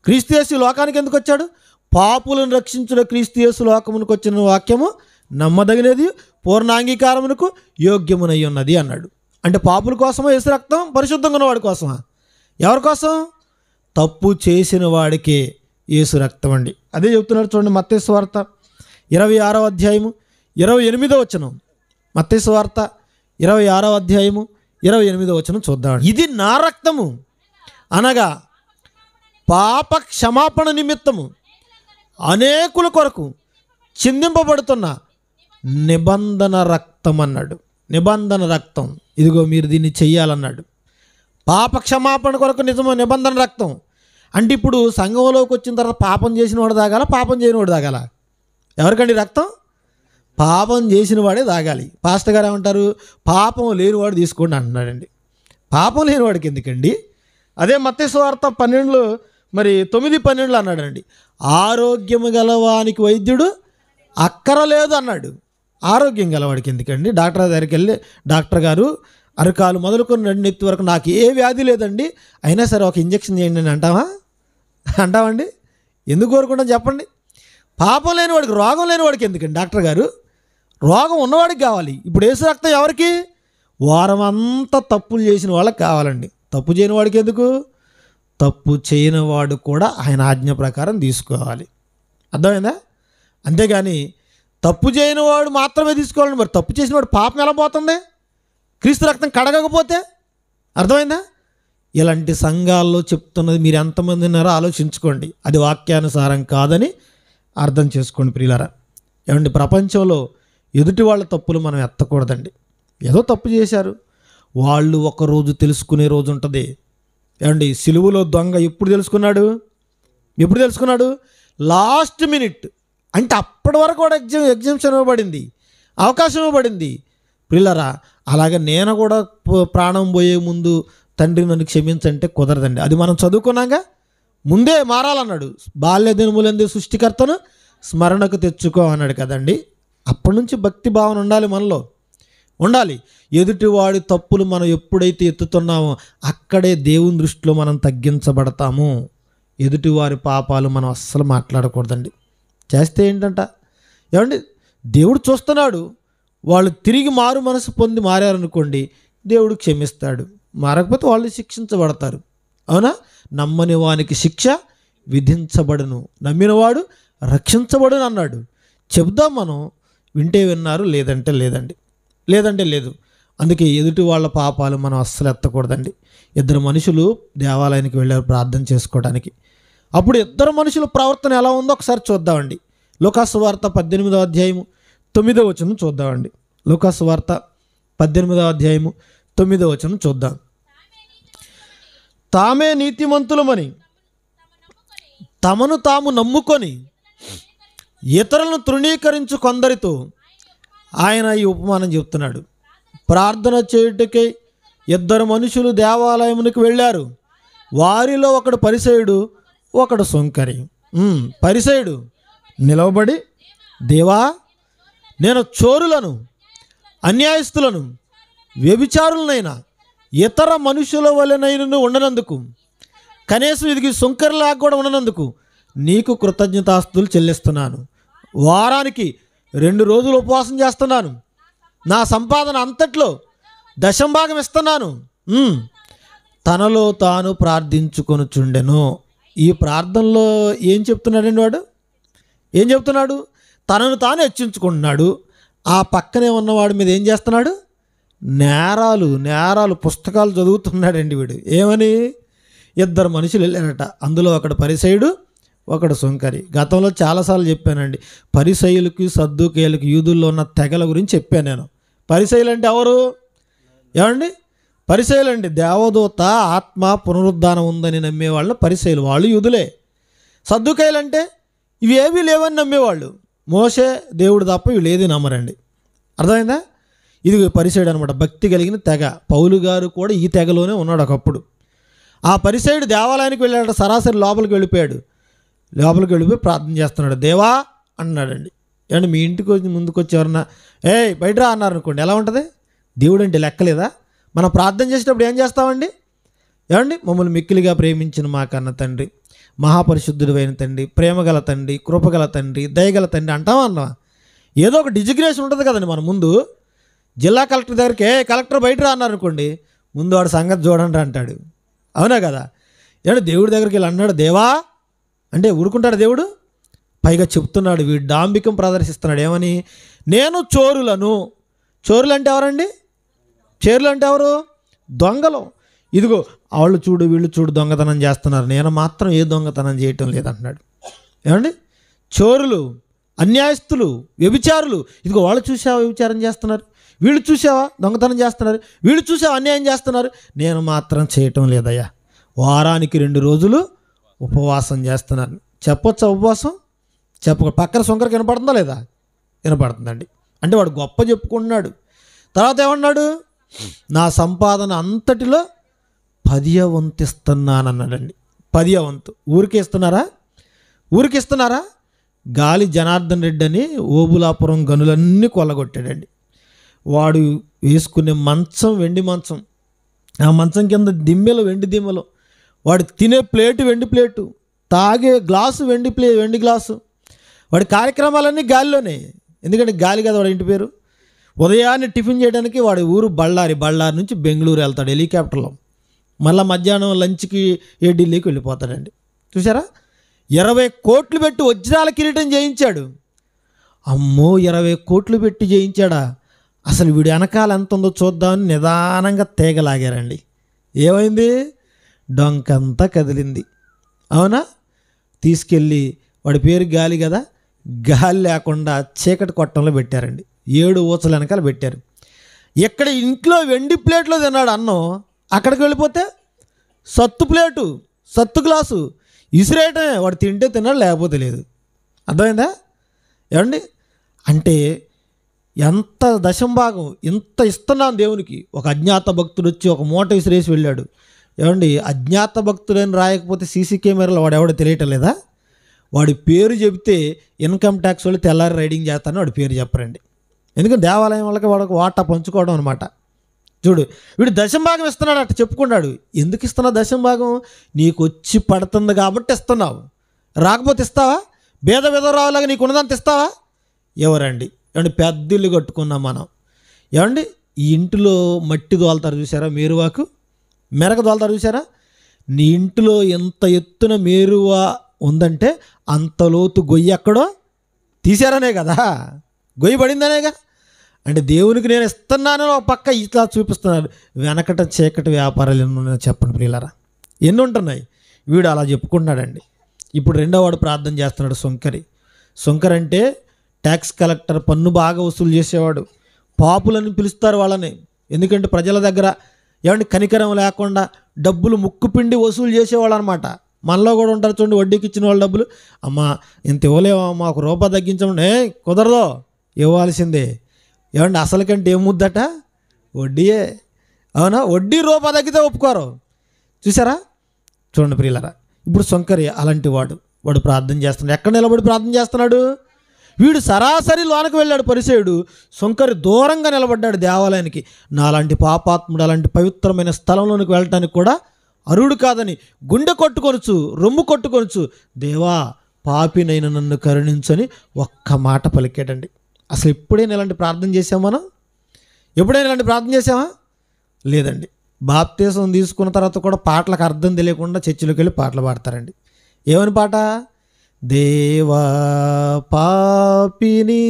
క్రీస్తు యేసు లోకానికి ఎందుకు వచ్చాడు? పాపులను రక్షించుట క్రీస్తు యేసు లోకమునకు వచ్చిన వాక్యము నమ్మదగినది, పూర్ణాంగీకారమునకు యోగ్యమునై ఉన్నది అన్నాడు. అంటే పాపుల కోసమా యేసు రక్తం? పరిశుద్ధంగా ఉన్నవాడి కోసమా? ఎవరి కోసం? తప్పు చేసిన వాడికే యేసు రక్తం అండి. అదే చెప్తున్నాడు చూడండి, మత్తయి సువార్త 26వ అధ్యాయము 28వ వచనం. మత్తయి సువార్త 26వ అధ్యాయము 28వ వచనం చూద్దాం. ఇది నా రక్తము అనగా పాప క్షమాపణ నిమిత్తము అనేకుల కొరకు చిందింపబడుతున్న నిబంధన రక్తం అన్నాడు. నిబంధన రక్తం, ఇదిగో మీరు దీన్ని చెయ్యాలన్నాడు. పాప క్షమాపణ కొరకు నిబంధన రక్తం అంటే ఇప్పుడు సంఘంలోకి వచ్చిన తర్వాత పాపం చేసిన వాడు తాగాల, పాపం చేయని వాడు తాగాల? ఎవరికండి రక్తం? పాపం చేసిన వాడే తాగాలి. పాస్టర్ గారు ఏమంటారు? పాపం లేనివాడు తీసుకోండి అంటున్నాడండి. పాపం లేనివాడికి ఎందుకండి? అదే మత్తయి సువార్త 12 మరి 9:12 అన్నాడండి, ఆరోగ్యము గలవానికి వైద్యుడు అక్కరలేదు అన్నాడు. ఆరోగ్యం గలవాడికి ఎందుకండి? డాక్టర్ దగ్గరికి వెళ్ళి, డాక్టర్ గారు అరకాలు మొదలుకొని 2 నెత్తి వరకు నాకు ఏ వ్యాధి లేదండి, అయినా సరే ఒక ఇంజక్షన్ చేయండి అని అంటామండి? ఎందుకు కోరుకుంటాం చెప్పండి? పాపం లేనివాడికి, రోగం లేనివాడికి ఎందుకండి డాక్టర్ గారు? రోగం ఉన్నవాడికి కావాలి. ఇప్పుడు యేసు రక్తం ఎవరికి? వారం అంతా తప్పులు చేసిన వాళ్ళకి కావాలండి. తప్పు చేయని వాడికి ఎందుకు? తప్పు చేయని వాడు కూడా ఆయన ఆజ్ఞ ప్రకారం తీసుకోవాలి. అర్థమైందా? అంతేగాని తప్పు చేయని వాడు మాత్రమే తీసుకోవాలండి. మరి తప్పు చేసిన వాడు పాపం ఎలా పోతుంది? క్రీస్తు రక్తం కడగకపోతే? అర్థమైందా? ఇలాంటి సంఘాల్లో చెప్తున్నది మీరు ఎంతమంది ఉన్నారో ఆలోచించుకోండి. అది వాక్యానుసారం కాదని అర్థం చేసుకోండి ప్రియులారా. ఏమండి, ప్రపంచంలో ఎదుటి వాళ్ళ తప్పులు మనం ఎత్తకూడదండి. ఏదో తప్పు చేశారు, వాళ్ళు ఒకరోజు తెలుసుకునే రోజు ఉంటుంది. ఏమండి, సిలువలో దొంగ ఎప్పుడు తెలుసుకున్నాడు? Last minute. అంటే అప్పటి వరకు కూడా ఎగ్జామ్షన్ ఇవ్వబడింది, అవకాశం ఇవ్వబడింది. ప్రియులారా, అలాగే నేను కూడా ప్రాణం పోయే ముందు తండ్రి నన్ను క్షమించంటే కుదరదండి. అది మనం చదువుకున్నాక ముందే మారాలన్నాడు. బాల్య దినములందు సృష్టికర్తను స్మరణకు తెచ్చుకో అన్నాడు కదండి. అప్పటి నుంచి భక్తి భావన ఉండాలి, మనలో ఉండాలి. ఎదుటివాడి తప్పులు మనం ఎప్పుడైతే ఎత్తుతున్నామో అక్కడే దేవుని దృష్టిలో మనం తగ్గించబడతాము. ఎదుటివారి పాపాలు మనం అస్సలు మాట్లాడకూడదండి. చేస్తే ఏంటంట, ఏమండి, దేవుడు చూస్తున్నాడు. వాళ్ళు తిరిగి మారు మనసు పొంది మారారనుకోండి, దేవుడు క్షమిస్తాడు. మారకపోతే వాళ్ళు శిక్షించబడతారు. అవునా? నమ్మని వానికి శిక్ష విధించబడును, నమ్మినవాడు రక్షించబడును అన్నాడు. చెబుదాం మనం, వింటే విన్నారు, లేదంటే లేదు. అందుకే ఎదుటి వాళ్ళ పాపాలు మనం అస్సలు ఎత్తకూడదండి. 2 మనుషులు దేవాలయానికి వెళ్ళారు ప్రార్థన చేసుకోవడానికి. అప్పుడు 2 మనుషుల ప్రవర్తన ఎలా ఉందో ఒకసారి చూద్దామండి. లూకాసు వార్త 18వ అధ్యాయము 9వ వచనం చూద్దామండి. లూకాసు వార్త 18వ అధ్యాయము 9వ వచనం చూద్దాం. తామే నీతిమంతులమని తమను తాము నమ్ముకొని ఇతరులను తృణీకరించు కొందరితో ఆయన ఈ ఉపమానం చెప్తున్నాడు. ప్రార్థన చేయుటకై 2 మనుషులు దేవాలయమునికి వెళ్ళారు. వారిలో ఒకడు పరిసయుడు, ఒకడు సొంకరి. పరిసయుడు నిలవబడి, దేవా, నేను చోరులను, అన్యాయస్తులను, వ్యభిచారులనైనా ఇతర మనుషుల వలెనైనను ఉండనందుకు, కనీసం ఇది సొంకరిలాగా కూడా ఉండనందుకు నీకు కృతజ్ఞతాస్తులు చెల్లిస్తున్నాను. వారానికి 2 రోజులు ఉపవాసం చేస్తున్నాను. నా సంపాదన అంతట్లో 10% ఇస్తున్నాను. తనలో తాను ప్రార్థించుకొనుచుండెను. ఈ ప్రార్థనలో ఏం చెప్తున్నాడండి వాడు? ఏం చెప్తున్నాడు? తనను తాను హెచ్చించుకుంటున్నాడు. ఆ పక్కనే ఉన్నవాడి మీద ఏం చేస్తున్నాడు? నేరాలు పుస్తకాలు చదువుతున్నాడండి వీడు. ఏమని? ఇద్దరు మనుషులు వెళ్ళారట. అందులో ఒకడు పరిసయ్యుడు, ఒకడు సుంకరి. గతంలో చాలాసార్లు చెప్పానండి. పరిసయ్యులకి సద్దూకేయులకి యూదుల్లో ఉన్న తెగల గురించి చెప్పాను నేను. పరిసయ్యులు అంటే ఎవరు? ఏమండి? పరిసయ్యులు అండి దేవదూత, ఆత్మ, పునరుద్ధానం ఉందని నమ్మేవాళ్ళు పరిసయ్యులు. వాళ్ళు యూదులే. సద్దూకేయులు అంటే ఇవి ఏవీ లేవని నమ్మేవాళ్ళు. మోషే దేవుడు తప్ప వీళ్ళు ఏది నమ్మరండి. అర్థమైందా? ఇది పరిసయ్యుడు అనమాట, భక్తి కలిగిన తెగ. పౌలు గారు కూడా ఈ తెగలోనే ఉన్నాడు ఒకప్పుడు. ఆ పరిసయ్యుడు దేవాలయానికి వెళ్ళాడు. సరాసరి లోపలికి వెళ్ళిపోయాడు. లోపలికి వెళ్ళిపోయి ప్రార్థన చేస్తున్నాడు. దేవా అన్నాడండి. ఏమంటే మీ ఇంటికి వచ్చి ముందుకు వచ్చి ఎవరన్నా బయట రా అన్నారు అనుకోండి, ఎలా ఉంటుంది? దేవుడు అంటే లెక్కలేదా? మనం ప్రార్థన చేసేటప్పుడు ఏం చేస్తామండి? ఏమండి? మమ్మల్ని మిక్కిలిగా ప్రేమించిన మా కన్న తండ్రి, మహాపరిశుద్ధుడు అయిన తండ్రి, ప్రేమగల తండ్రి, కృపగల తండ్రి, దయగల తండ్రి అంటావా అన్నావా? ఏదో ఒక డిజిగ్నేషన్ ఉంటుంది కదండి. మన ముందు జిల్లా కలెక్టర్ దగ్గరికి కలెక్టర్ బయట రా అన్నారు అనుకోండి, ముందు వాడు సంగతి చూడండి అంటాడు. అవునా కదా? ఏమంటే దేవుడి దగ్గరికి వెళ్ళి అన్నాడు దేవా అంటే ఊరుకుంటాడు దేవుడు? పైగా చెప్తున్నాడు, వీడు డాంబికం ప్రదర్శిస్తున్నాడు. ఏమని? నేను చోరులను. చోరులు అంటే ఎవరండి? చోరులు అంటే ఎవరు? దొంగలు. ఇదిగో వాళ్ళు చూడు వీళ్ళు చూడు దొంగతనం చేస్తున్నారు, నేను మాత్రం ఏ దొంగతనం చేయటం లేదంటున్నాడు. ఏమండి? చోరులు, అన్యాయస్తులు, వ్యభిచారులు. ఇదిగో వాళ్ళు చూసావా వ్యభిచారం చేస్తున్నారు, వీళ్ళు చూసావా దొంగతనం చేస్తున్నారు, వీళ్ళు చూసావా అన్యాయం చేస్తున్నారు, నేను మాత్రం చేయటం లేదయ్యా. వారానికి 2 రోజులు ఉపవాసం చేస్తున్నారు. చెప్పొచ్చా ఉపవాసం? పక్కన సొంకరికి వినపడుతుందా లేదా? వినపడుతుందండి. అంటే వాడు గొప్ప చెప్పుకుంటున్నాడు. తర్వాత ఏమన్నాడు? నా సంపాదన అంతటిలో 10వ వంతు ఇస్తున్నానన్నాడండి. 10వ వంతు. ఊరికి ఇస్తున్నారా? గాలి జనార్దన్ రెడ్డి అని ఓబులాపురం గనులన్నీ కొల్లగొట్టాడండి. వాడు వేసుకునే మంచం వెండి మంచం, ఆ మంచం కింద దిమ్మెలు వెండి దిమ్మెలు, వాడు తినే ప్లేటు వెండి ప్లేటు, తాగే గ్లాసు వెండి గ్లాసు. వాడి కార్యక్రమాలన్నీ గాలిలోనే. ఎందుకంటే గాలి కదా వాడి ఇంటి పేరు. ఉదయాన్నే టిఫిన్ చేయడానికి వాడి ఊరు బళ్ళారి నుంచి బెంగళూరు వెళ్తాడు హెలికాప్టర్లో. మళ్ళీ మధ్యాహ్నం లంచ్కి ఢిల్లీకి వెళ్ళిపోతాడండి. చూసారా? 20 కోట్లు పెట్టి వజ్రాల కిరీటం చేయించాడు. అమ్మో, 20 కోట్లు పెట్టి చేయించాడా? అసలు వీడి వెనకాల ఎంత ఉందో చూద్దామని నిదానంగా తేగలాగారండి. ఏమైంది? డొంకంతా కదిలింది. అవునా? తీసుకెళ్ళి వాడి పేరు గాలి కదా, గాలి లేకుండా చీకటి కొట్టంలో పెట్టారండి. 7 ఊచల వెనకాల పెట్టారు. ఎక్కడ ఇంట్లో వెండి ప్లేట్లో తిన్నాడు అన్నం, అక్కడికి వెళ్ళిపోతే సత్తు ప్లేటు, సత్తు గ్లాసు ఇసిరేయటమే. వాడు తింటే తిన్నాడు, లేకపోతే లేదు. అర్థమైందా? ఏమండి? అంటే ఎంత దశంభాగం ఇంత ఇస్తున్నాను దేవునికి. ఒక అజ్ఞాత భక్తుడు వచ్చి ఒక మూట విసిరేసి వెళ్ళాడు. ఏమండి? అజ్ఞాత భక్తుడని రాయకపోతే సీసీ కెమెరాలో వాడు ఎవడో తెలియటం లేదా? వాడి పేరు చెబితే ఇన్కమ్ ట్యాక్స్ వాళ్ళు తెల్లారి రైడింగ్ చేస్తారని వాడి పేరు చెప్పరండి. ఎందుకంటే దేవాలయం వాళ్ళకి వాడికి వాటా పంచుకోవడం అనమాట. చూడు, వీడు దశంభాగం ఇస్తున్నాడు అట్ట చెప్పుకున్నాడు. ఎందుకు ఇస్తున్నావు దశంభాగం? నీకు వచ్చి పడుతుంది కాబట్టి ఇస్తున్నావు. రాకపోతే ఇస్తావా? భేద విధవరావులాగా నీకు ఉన్నదంత ఇస్తావా? ఎవరండి? ఏమండి? పెద్ద ఇల్లు కట్టుకున్నాం మనం. ఏమండి? ఈ ఇంటిలో మట్టి దోలుతారు చూసారా, మేరువాకు మెరక దోలుతారు చూసారా? నీ ఇంటిలో ఎంత ఎత్తున మేరువా ఉందంటే అంత లోతు గొయ్యి ఎక్కడో తీశారనే కదా, గొయ్యి పడిందనేగా. అంటే దేవునికి నేను ఇస్తున్నానని ఒక పక్క ఇట్లా చూపిస్తున్నాడు. వెనకట చీకటి వ్యాపారాలు ఎన్ని ఉన్నాయో చెప్పండి ప్రియులారా, ఎన్ని ఉంటున్నాయి. వీడు అలా చెప్పుకుంటున్నాడండి. ఇప్పుడు 2వ వాడు ప్రార్థన చేస్తున్నాడు, సుంకర్ అంటే ట్యాక్స్ కలెక్టర్, పన్ను బాగా వసూలు చేసేవాడు. పాపులని పిలుస్తారు వాళ్ళని. ఎందుకంటే ప్రజల దగ్గర ఏమంటే కనికరం లేకుండా డబ్బులు ముక్కుపిండి వసూలు చేసేవాళ్ళు అనమాట. మనలో కూడా ఉంటారు చూడండి, వడ్డీకి ఇచ్చిన వాళ్ళ డబ్బులు. అమ్మా ఇంత ఇవ్వలేమమ్మా, ఒక రూపాయి తగ్గించమండి. కుదరదో, ఇవ్వాల్సిందే. ఏమంటే అసలు కంటే ఏం ముద్దట? వడ్డీయే. అవునా? వడ్డీ రూపాయి తగ్గితే ఒప్పుకోరు. చూసారా? చూడండి ప్రియులారా, ఇప్పుడు సుంకరి అలాంటి వాడు ప్రార్థన చేస్తున్నాడు. ఎక్కడ నిలబడి ప్రార్థన చేస్తున్నాడు? వీడు సరాసరి లోనకు వెళ్ళాడు పరిసేయుడు, సుంకరి దూరంగా నిలబడ్డాడు దేవాలయానికి. నాలాంటి పాపాత్ముడు అలాంటి పవిత్రమైన స్థలంలోనికి వెళ్ళటానికి కూడా అరుడు కాదని గుండె కొట్టుకొనొచ్చు, రొమ్ము కొట్టుకొనొచ్చు, దేవా పాపినైన నన్ను కరుణించని ఒక్క మాట పలికాడండి. అసలు ఎప్పుడైనా ఇలాంటి ప్రార్థన చేసామా మనం? ఎప్పుడైనా ఇలాంటి ప్రార్థన చేసామా? లేదండి. బాప్తీసం తీసుకున్న తర్వాత కూడా పాటలకు అర్థం తెలియకుండా చర్చిలోకి వెళ్ళి పాటలు పాడతారండి. ఏమని పాట? దేవా పాపిని.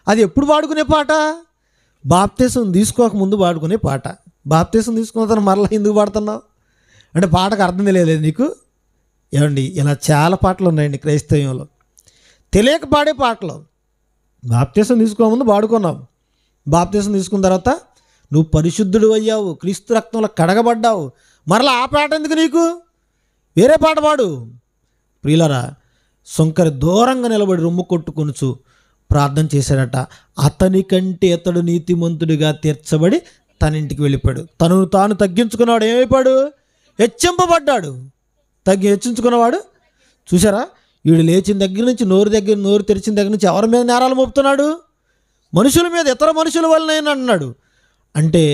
అది ఎప్పుడు పాడుకునే పాట? బాప్తీసం తీసుకోకముందు పాడుకునే పాట. బాప్తీసం తీసుకున్న తర్వాత మరలా ఎందుకు పాడుతున్నావు అంటే పాటకు అర్థం తెలియలేదు నీకు. ఏమండి, ఇలా చాలా పాటలు ఉన్నాయండి క్రైస్తవ్యంలో, తెలియక పాడే పాటలు. బాప్తీసం తీసుకోకముందు పాడుకున్నావు, బాప్తీసం తీసుకున్న తర్వాత నువ్వు పరిశుద్ధుడు అయ్యావు, క్రీస్తు రక్తంలో కడగబడ్డావు, మరలా ఆ పాట ఎందుకు నీకు? వేరే పాట పాడు. ప్రియులరా, సుంకరి దూరంగా నిలబడి రొమ్ము కొట్టుకొనుచు ప్రార్థన చేశాడట. అతని కంటే అతడు నీతిమంతుడిగా తీర్చబడి తన ఇంటికి వెళ్ళిపోయాడు. తనను తాను తగ్గించుకున్నవాడు ఏమైపోయాడు? హెచ్చింపబడ్డాడు. హెచ్చించుకున్నవాడు చూసారా, వీడు లేచిన దగ్గర నుంచి నోరు తెరిచిన దగ్గర నుంచి ఎవరి మీద నేరాలు మోపుతున్నాడు? మనుషుల మీద, ఇతర మనుషుల వల్లనే అన్నాడు. అంటే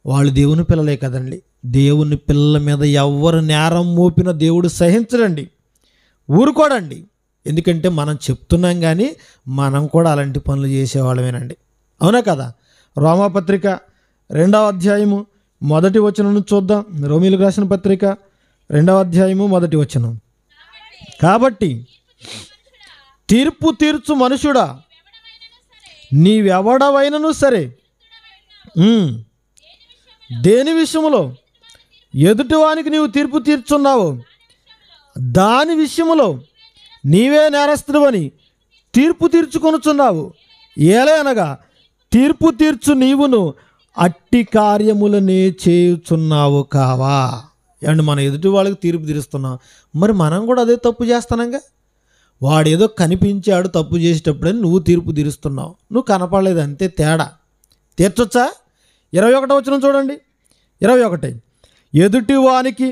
వాళ్ళు దేవుని పిల్లలే కదండి. దేవుని పిల్లల మీద ఎవరు నేరం మోపినా దేవుడు సహించడండి, ఊరుకోడండి. ఎందుకంటే మనం చెప్తున్నాం కానీ మనం కూడా అలాంటి పనులు చేసేవాళ్ళమేనండి. అవునా కదా? రోమాపత్రిక 2వ అధ్యాయము 1వ వచనం చూద్దాం. రోమీలకు రాసిన పత్రిక 2వ అధ్యాయము 1వ వచనం. కాబట్టి తీర్పు తీర్చు మనుషుడా, నీవెవడవైనను సరే దేని విషయములో ఎదుటివానికి నీవు తీర్పు తీర్చున్నావు దాని విషయములో నీవే నేరస్తుడవని తీర్పు తీర్చుకొనుచున్నావు. ఏలయనగా తీర్పు తీర్చు నీవును అట్టి కార్యములనే చేయుచున్నావు కావా. అండ్ మన ఎదుటి వాళ్ళకి తీర్పు తీరుస్తున్నాం, మరి మనం కూడా అదే తప్పు చేస్తున్నాంగా. వాడేదో కనిపించాడు తప్పు చేసేటప్పుడని నువ్వు తీర్పు తీరుస్తున్నావు, నువ్వు కనపడలేదు, అంతే తేడా. తీర్చొచ్చా? 21వ వచనం చూడండి. 21 ఎదుటి వానికి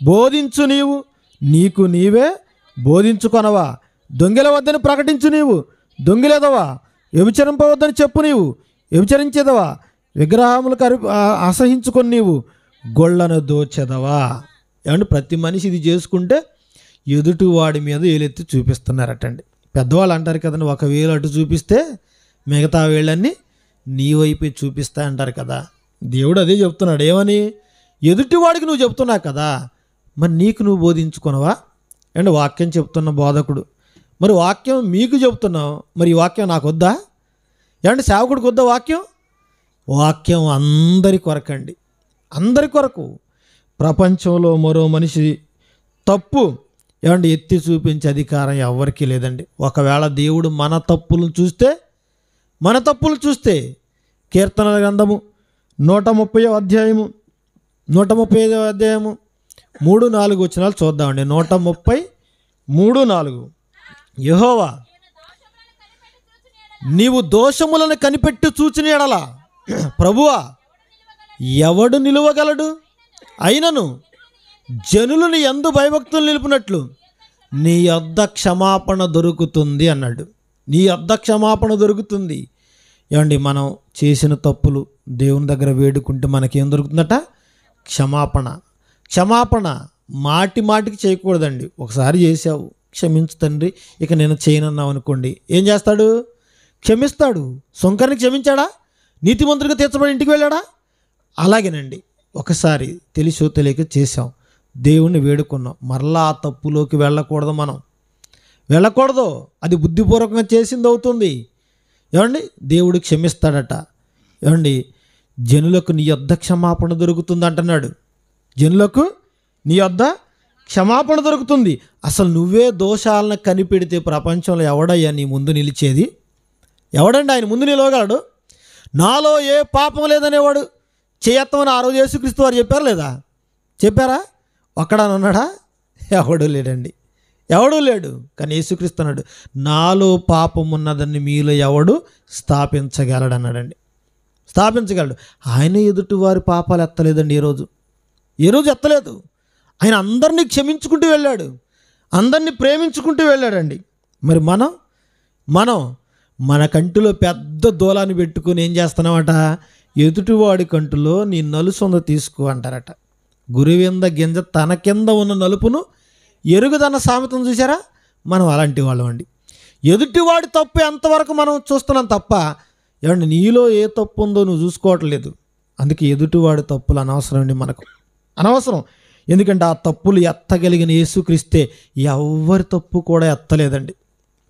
బోధించు నీవు, నీకు నీవే బోధించుకొనవా? దొంగల వద్దని ప్రకటించు నీవు, దొంగిలేదవా? వ్యభిచరింపవద్దని చెప్పు నీవు, వ్యభిచరించేదవా? విగ్రహములకు అసహించుకొని నీవు గొళ్ళను దోచెదవా? ఏమంటే ప్రతి మనిషి ఇది చేసుకుంటే ఎదుటి వాడి మీద వేలెత్తి చూపిస్తున్నారటండి. పెద్దవాళ్ళు అంటారు కదండి, ఒక వేలు అటు చూపిస్తే మిగతా వేళ్ళన్నీ నీ వైపే చూపిస్తా అంటారు కదా. దేవుడు అదే చెప్తున్నాడు. ఏమని? ఎదుటివాడికి నువ్వు చెప్తున్నావు కదా, మరి నీకు నువ్వు బోధించుకున్నావా? అండ్ వాక్యం చెప్తున్న బోధకుడు, మరి వాక్యం మీకు చెప్తున్నావు, మరి ఈ వాక్యం నాకు వద్దా? ఏమంటే సేవకుడికి వద్దా వాక్యం? వాక్యం అందరి కొరకండి, అందరి కొరకు. ప్రపంచంలో మరో మనిషి తప్పు ఏమంటే ఎత్తి చూపించే అధికారం ఎవరికీ లేదండి. ఒకవేళ దేవుడు మన తప్పులను చూస్తే కీర్తనల గ్రంథము 130వ అధ్యాయము 135వ అధ్యాయము 3-4 వచనాలు చూద్దామండి. 130:3-4 యెహోవా నీవు దోషములను కనిపెట్టి చూచిన ఎడల ప్రభువా ఎవడు నిలువగలడు? అయినను జనులను యందు భయభక్తులు నిలుపునట్లు నీ యొద్ద క్షమాపణ దొరుకుతుంది అన్నాడు. నీ యొద్ద క్షమాపణ దొరుకుతుంది. ఏమండి, మనం చేసిన తప్పులు దేవుని దగ్గర వేడుకుంటే మనకేం దొరుకుతుందట? క్షమాపణ మాటి మాటికి చేయకూడదండి. ఒకసారి చేసావు, క్షమించు తండ్రి, ఇక నేను చేయనన్నావు అనుకోండి, ఏం చేస్తాడు? క్షమిస్తాడు. సుంకరిని క్షమించాడా? నీతిమంతుడిగా తీర్చబడి ఇంటికి వెళ్ళాడా? అలాగేనండి, ఒకసారి తెలిసో తెలియక చేసాం, దేవుణ్ణి వేడుకున్నాం, మరలా ఆ తప్పులోకి వెళ్ళకూడదు. అది బుద్ధిపూర్వకంగా చేసింది అవుతుంది. ఏమండి, దేవుడు క్షమిస్తాడట. ఏమండి, జనులకు నీ యొద్ద క్షమాపణ దొరుకుతుంది అంటున్నాడు. జనులకు నీ యొద్ద క్షమాపణ దొరుకుతుంది. అసలు నువ్వే దోషాలను కనిపెడితే ప్రపంచంలో ఎవడయ్యా నీ ముందు నిలిచేది? ఎవడండి ఆయన ముందు నిలవగలడు? నాలో ఏ పాపం లేదనేవాడు చేయత్తమని ఆ రోజు యేసుక్రీస్తు వారు చెప్పారా లేదా? చెప్పారా? ఒక్కడనున్నాడా? ఎవడూ లేడండి, ఎవడూ లేడు. కానీ యేసుక్రీస్తు అన్నాడు, నాలో పాపం ఉన్నదని మీలో ఎవడు స్థాపించగలడు అన్నాడండి. స్థాపించగలడు. ఆయన ఎదుటి వారి పాపాలు ఎత్తలేదండి. ఏ రోజు ఎత్తలేదు. ఆయన అందరినీ క్షమించుకుంటూ వెళ్ళాడు, అందరినీ ప్రేమించుకుంటూ వెళ్ళాడండి. మరి మనం మన కంటిలో పెద్ద దూలాన్ని పెట్టుకుని ఏం చేస్తున్నామట? ఎదుటివాడి కంటిలో నీ నలుసొంద తీసుకో అంటారట. గురువింద గింజ తన కింద ఉన్న నలుపును ఎరుగుదన్న సామెతను చూసారా? మనం అలాంటి వాళ్ళం అండి. ఎదుటివాడి తప్పు ఎంతవరకు మనం చూస్తున్నాం తప్ప ఏమండి నీలో ఏ తప్పు ఉందో నువ్వు చూసుకోవట్లేదు. అందుకే ఎదుటివాడి తప్పులు అనవసరం అండి, మనకు అనవసరం. ఎందుకంటే ఆ తప్పులు ఎత్తగలిగిన యేసుక్రీస్తే ఎవరి తప్పు కూడా ఎత్తలేదండి.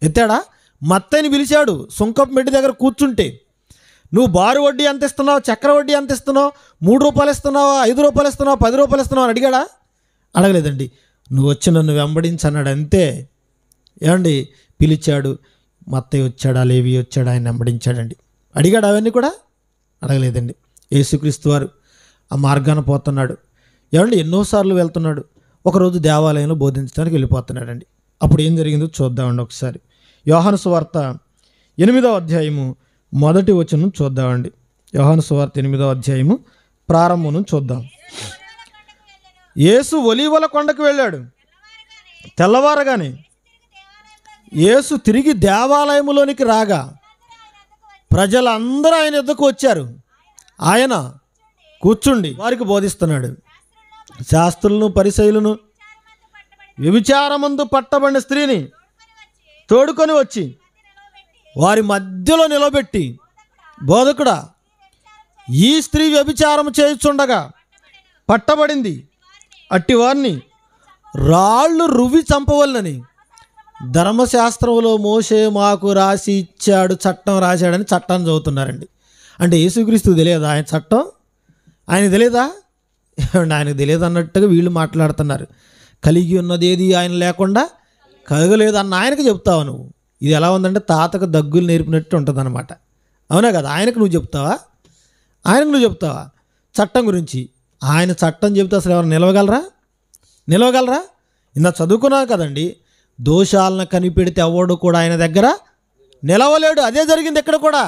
ఎత్తాడా? మత్తయిని పిలిచాడు సుంకపు మెట్టి దగ్గర కూర్చుంటే, నువ్వు బారు వడ్డీ ఎంత ఇస్తున్నావు, చక్ర వడ్డీ ఎంత ఇస్తున్నావు, 3 రూపాయలు ఇస్తున్నావా, 5 రూపాయలు ఇస్తున్నావా, 10 రూపాయలు ఇస్తున్నావు అని అడిగాడా? అడగలేదండి. నువ్వు వచ్చి నన్ను వెంబడించి అన్నాడు అంతే. ఏమండి, పిలిచాడు, మత్తయి వచ్చాడా, లేవి వచ్చాడా, ఆయన వెంబడించాడండి. అడిగాడు అవన్నీ కూడా? అడగలేదండి. యేసుక్రీస్తు వారు ఆ మార్గాన పోతున్నాడు. ఏమండి, ఎన్నోసార్లు వెళ్తున్నాడు. ఒకరోజు దేవాలయంలో బోధించడానికి వెళ్ళిపోతున్నాడండి. అప్పుడు ఏం జరిగిందో చూద్దామండి ఒకసారి. యోహాను సువార్త 8వ అధ్యాయము 1వ వచనం చూద్దామండి. యోహాను సువార్త 8వ అధ్యాయము ప్రారంభం చూద్దాం. యేసు ఒలీవల కొండకు వెళ్ళాడు. తెల్లవారగానే యేసు తిరిగి దేవాలయములోనికి రాగా ప్రజలందరూ ఆయన ఎద్దకు వచ్చారు. ఆయన కూర్చుండి వారికి బోధిస్తున్నాడు. శాస్త్రులను పరిసయ్యులను వ్యభిచారమందు పట్టబడిన స్త్రీని తోడుకొని వచ్చి వారి మధ్యలో నిలబెట్టి, బోధకుడా, ఈ స్త్రీ వ్యభిచారం చేయుచుండగా పట్టబడింది. అట్టి వారిని రాళ్ళు రువ్వి చంపవలనని ధర్మశాస్త్రంలో మోషే మాకు రాసి ఇచ్చాడు, చట్టం రాశాడని చట్టాన్ని చదువుతున్నారండి. అంటే యేసుక్రీస్తుకు తెలియదా ఆయన చట్టం? ఆయనకు తెలియదా? ఆయనకు తెలియదు అన్నట్టుగా వీళ్ళు మాట్లాడుతున్నారు. కలిగి ఉన్నదేది ఆయన లేకుండా కలగలేదు అన్న ఆయనకు చెప్తావా నువ్వు? ఇది ఎలా ఉందంటే తాతకు దగ్గులు నేర్పినట్టు ఉంటుంది అన్నమాట. అవునా కదా? ఆయనకు నువ్వు చెప్తావా? ఆయనకు నువ్వు చెప్తావా చట్టం గురించి? ఆయన చట్టం చెప్తే అసలు ఎవరు నిలవగలరా? ఇందా చదువుకున్నాను కదండి, దోషాలను కనిపెడితే ఎవడు కూడా ఆయన దగ్గర నిలవలేడు. అదే జరిగింది ఇక్కడ కూడా.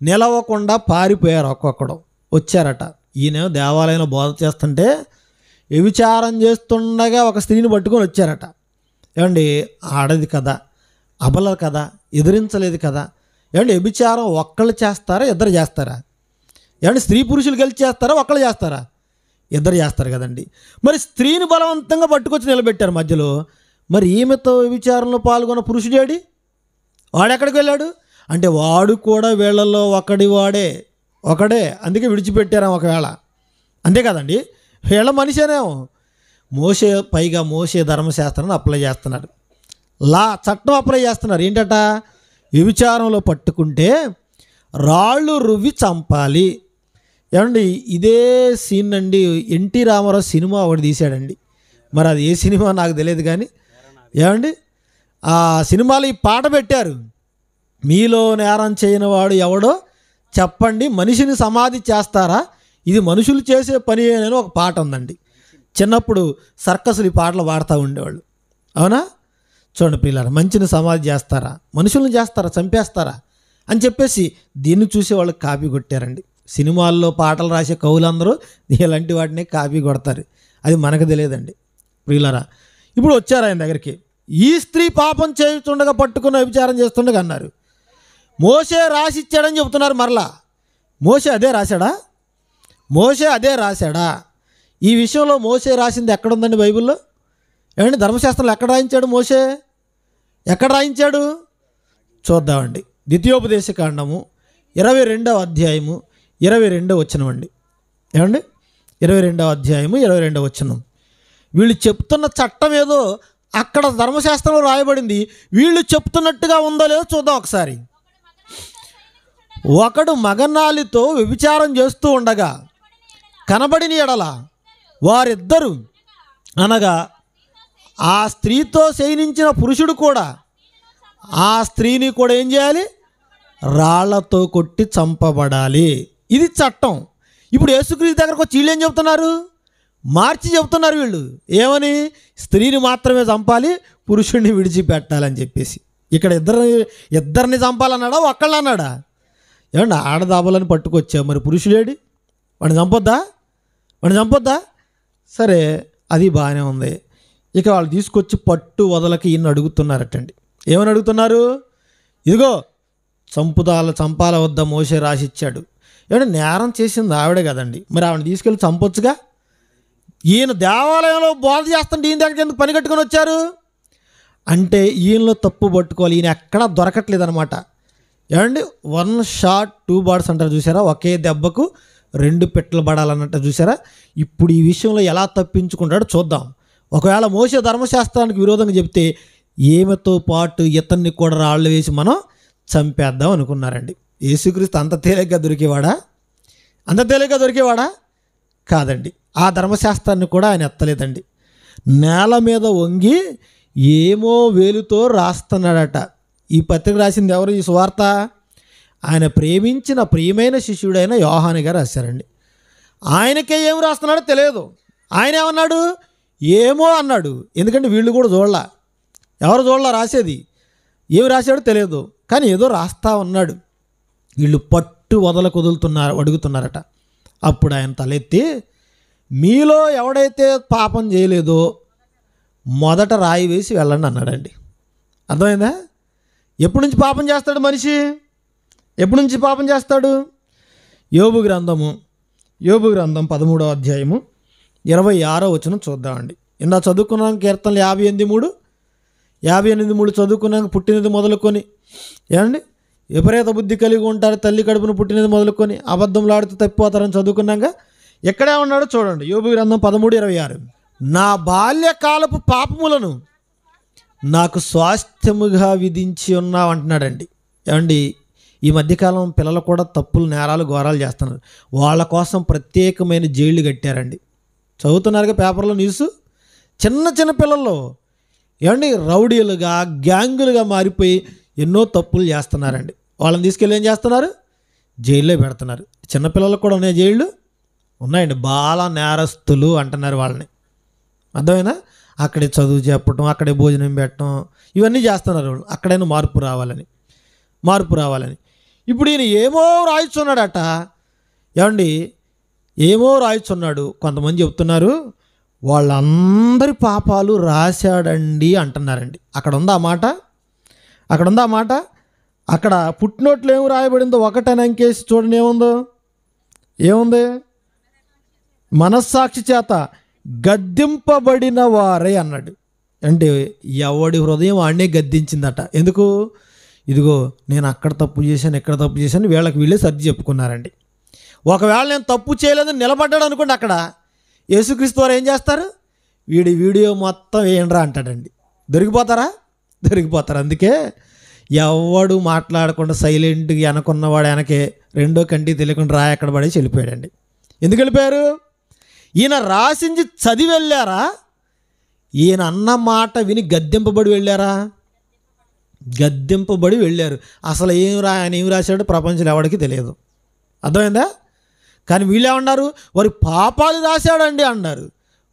నిలవకుండా పారిపోయారు. ఒక్కొక్కడు వచ్చారట. ఈయన దేవాలయంలో బోధ చేస్తుంటే వ్యభిచారం చేస్తుండగా ఒక స్త్రీని పట్టుకొని వచ్చారట. ఏమండి, ఆడది కదా, అబల కదా, ఎదిరించలేదు కదా. ఏమండి, వ్యభిచారం ఒక్కళ్ళు చేస్తారా, ఇద్దరు చేస్తారా? ఏమండి, స్త్రీ పురుషులు కలిసి చేస్తారా, ఒక్కళ్ళు చేస్తారా? ఇద్దరు చేస్తారు కదండి. మరి స్త్రీని బలవంతంగా పట్టుకొచ్చి నిలబెట్టారు మధ్యలో. మరి ఈమెతో వ్యభిచారంలో పాల్గొన్న పురుషుడేడి? వాడెక్కడికి వెళ్ళాడు? అంటే వాడు కూడా వీళ్ళల్లో ఒకడే, అందుకే విడిచిపెట్టారా ఒకవేళ. అంతే కదండి, వీళ్ళ మనిషేనేమో. మోషే ధర్మశాస్త్రాన్ని అప్లై చేస్తున్నారు, చట్టం అప్లై చేస్తున్నారు. ఏంటట? వ్యభిచారంలో పట్టుకుంటే రాళ్ళు రువ్వి చంపాలి. ఏమండి, ఇదే సీన్ అండి ఎన్టీ రామారావు సినిమా ఒకటి తీశాడండి. మరి అది ఏ సినిమా నాకు తెలియదు కానీ, ఏమండి ఆ సినిమాలో ఈ పాట పెట్టారు. మీలో నేరం చేయని వాడు ఎవడో చెప్పండి, మనిషిని సమాధి చేస్తారా, ఇది మనుషులు చేసే పని అని ఒక పాట ఉందండి. చిన్నప్పుడు సర్కస్లు ఈ పాటలు పాడుతూ ఉండేవాళ్ళు. అవునా? చూడండి ప్రియులారా, మంచిని సమాధి చేస్తారా, మనుషులను చేస్తారా, చంపేస్తారా అని చెప్పేసి దీన్ని చూసే వాళ్ళు కాపీ కొట్టారండి. సినిమాల్లో పాటలు రాసే కవులందరూ ఇలాంటి వాటిని కాపీ కొడతారు. అది మనకు తెలియదండి ప్రియులారా. ఇప్పుడు వచ్చారు ఆయన దగ్గరికి. ఈ స్త్రీ పాపం చేస్తుండగా పట్టుకున్న వ్యభిచారం చేస్తుండగా అన్నారు. మోషే రాసిచ్చాడని చెబుతున్నారు. మరలా మోషే అదే రాశాడా? ఈ విషయంలో మోషే రాసింది ఎక్కడుందండి బైబిల్లో? ఏమండి, ధర్మశాస్త్రంలో ఎక్కడ రాయించాడు మోషే? ఎక్కడ రాయించాడు చూద్దామండి. ద్వితీయోపదేశకాండము 22వ అధ్యాయము 22వ వచనం అండి. ఏమండి, 22వ అధ్యాయము 22వ వచనం. వీళ్ళు చెప్తున్న చట్టం ఏదో అక్కడ ధర్మశాస్త్రంలో రాయబడింది, వీళ్ళు చెప్తున్నట్టుగా ఉందో లేదో చూద్దాం ఒకసారి. ఒకడు మగనాలితో వ్యభిచారం చేస్తూ ఉండగా కనబడిన ఎడల వారిద్దరూ అనగా ఆ స్త్రీతో శయనించిన పురుషుడు కూడా ఆ స్త్రీని కూడా ఏం చేయాలి? రాళ్లతో కొట్టి చంపబడాలి. ఇది చట్టం. ఇప్పుడు యేసుక్రీస్తు దగ్గరకు వచ్చి వీళ్ళు ఏం చెప్తున్నారు? మార్చి చెప్తున్నారు వీళ్ళు. ఏమని? స్త్రీని మాత్రమే చంపాలి, పురుషుడిని విడిచిపెట్టాలని చెప్పేసి. ఇక్కడ ఇద్దరిని చంపాలన్నాడా, ఒక్కళ్ళు అన్నాడా? ఏమన్నా ఆడదాబలని పట్టుకొచ్చా, మరి పురుషుడేడి? వాడిని చంపొద్దా? సరే, అది బాగానే ఉంది. ఇక వాళ్ళు తీసుకొచ్చి పట్టు వదలకి ఈయన అడుగుతున్నారటండి. ఏమని అడుగుతున్నారు? ఇదిగో చంపాల వద్ద మోషే రాసిచ్చాడు. ఏమంటే నేరం చేసింది ఆవిడే కదండి, మరి ఆవిడని తీసుకెళ్ళి చంపొచ్చుగా. ఈయన దేవాలయంలో బోధ చేస్తుంటే ఈయన దగ్గరికి ఎందుకు పని కట్టుకొని వచ్చారు అంటే ఈయనలో తప్పు పట్టుకోవాలి. ఈయన ఎక్కడా దొరకట్లేదు అనమాట. ఏమండి, 1 shot 2 birds అంటారు చూసారా? ఒకే దెబ్బకు 2 పిట్టలు పడాలన్నట్టు చూసారా? ఇప్పుడు ఈ విషయంలో ఎలా తప్పించుకుంటాడో చూద్దాం. ఒకవేళ మోషే ధర్మశాస్త్రానికి విరోధంగా చెప్తే ఈమెతో పాటు ఇతన్ని కూడా రాళ్ళు వేసి మనం చంపేద్దాం అనుకున్నారండి. యేసుక్రీస్తు అంత తేలిగ్గా దొరికేవాడా? అంత తేలిగ్గా దొరికేవాడా? కాదండి. ఆ ధర్మశాస్త్రాన్ని కూడా ఆయన ఎత్తలేదండి. నేల మీద వంగి ఏమో వేలుతో రాస్తున్నాడట. ఈ పత్రిక రాసింది ఎవరు? ఈ సువార్త ఆయన ప్రేమించిన ప్రియమైన శిష్యుడైన యోహాను గారు రాశారండి. ఆయనకే ఏం రాస్తున్నాడో తెలియదు. ఆయన ఏమన్నాడు? ఏమో అన్నాడు. ఎందుకంటే వీళ్ళు కూడా చూడలా, ఎవరు చూడలా రాసేది. ఏమి రాశాడో తెలియదు, కానీ ఏదో రాస్తా ఉన్నాడు. వీళ్ళు పట్టు అడుగుతున్నారట. అప్పుడు ఆయన తలెత్తి, మీలో ఎవడైతే పాపం చేయలేదో మొదట రాయి వేసి వెళ్ళండి అన్నాడండి. అర్థమైందా? ఎప్పటి నుంచి పాపం చేస్తాడు మనిషి? ఎప్పటి నుంచి పాపం చేస్తాడు? యోబు గ్రంథం 13వ అధ్యాయము 26వ వచనం చూద్దామండి. ఇందా చదువుకున్నాం కీర్తనలు 58:3 చదువుకున్నాక పుట్టినది మొదలుకొని, ఏమండి విపరీత బుద్ధి కలిగి ఉంటారు, తల్లి కడుపున పుట్టినది మొదలుకొని అబద్ధంలాడుతూ తప్పిపోతారని చదువుకున్నాక ఎక్కడే ఉన్నాడో చూడండి. యోబు గ్రంథం 13:26. నా బాల్యకాలపు పాపములను నాకు స్వాస్థ్యముగా విధించి ఉన్నావు అంటున్నాడండి. ఏమండి ఈ మధ్యకాలం పిల్లలు కూడా తప్పులు, నేరాలు, ఘోరాలు చేస్తున్నారు. వాళ్ళ కోసం ప్రత్యేకమైన జైళ్ళు కట్టారండి. చదువుతున్నారుగా పేపర్లో న్యూస్. చిన్న చిన్న పిల్లల్లో ఏమండి రౌడీలుగా, గ్యాంగులుగా మారిపోయి ఎన్నో తప్పులు చేస్తున్నారండి. వాళ్ళని తీసుకెళ్ళి ఏం చేస్తున్నారు? జైల్లో పెడుతున్నారు. చిన్నపిల్లలకు కూడా ఉన్నాయి జైళ్ళు, ఉన్నాయండి. బాల నేరస్తులు అంటున్నారు వాళ్ళని. అర్థమైనా? అక్కడే చదువు చెప్పటం, అక్కడే భోజనం పెట్టడం, ఇవన్నీ చేస్తున్నారు వాళ్ళు. అక్కడైనా మార్పు రావాలని. ఇప్పుడు ఈయన ఏమో రాయిస్తున్నాడట. ఏమండి ఏమో రాయిస్తున్నాడు. కొంతమంది చెప్తున్నారు వాళ్ళందరి పాపాలు రాశాడండి అంటున్నారండి. అక్కడ ఉందా మాట? అక్కడ పుట్టినోట్లు ఏమి రాయబడిందో ఒకటని అంకేసి చూడండి. ఏముంది? మనస్సాక్షి చేత గద్దింపబడిన వారే అన్నాడు. అంటే ఎవడి హృదయం వాడినే గద్దించిందట. ఎందుకు? ఇదిగో నేను అక్కడ తప్పు చేశాను, ఇక్కడ తప్పు చేశాను, వీళ్ళే సర్ది చెప్పుకున్నారండి. ఒకవేళ నేను తప్పు చేయలేదని నిలబడ్డాడు అనుకోండి, అక్కడ యేసుక్రీస్తు వారు ఏం చేస్తారు? వీడియో మొత్తం వేయండిరా అంటాడండి. దొరికిపోతారు. అందుకే ఎవడు మాట్లాడకుండా సైలెంట్గా వెనకున్నవాడు వెనకే రెండో కంటికి తెలియకుండా రాయి అక్కడ పడేసి వెళ్ళిపోయాడండి. ఎందుకు వెళ్ళిపోయారు? ఈయన రాసింది చదివి వెళ్ళారా? ఈయన అన్న మాట విని గద్దెంపబడి వెళ్ళారు. అసలు ఆయన ఏం రాశాడో ప్రపంచంలో ఎవరికి తెలియదు. అర్థమైందా? కానీ వీళ్ళు ఏమన్నారు? వారి పాపాలు రాశాడండి అన్నారు.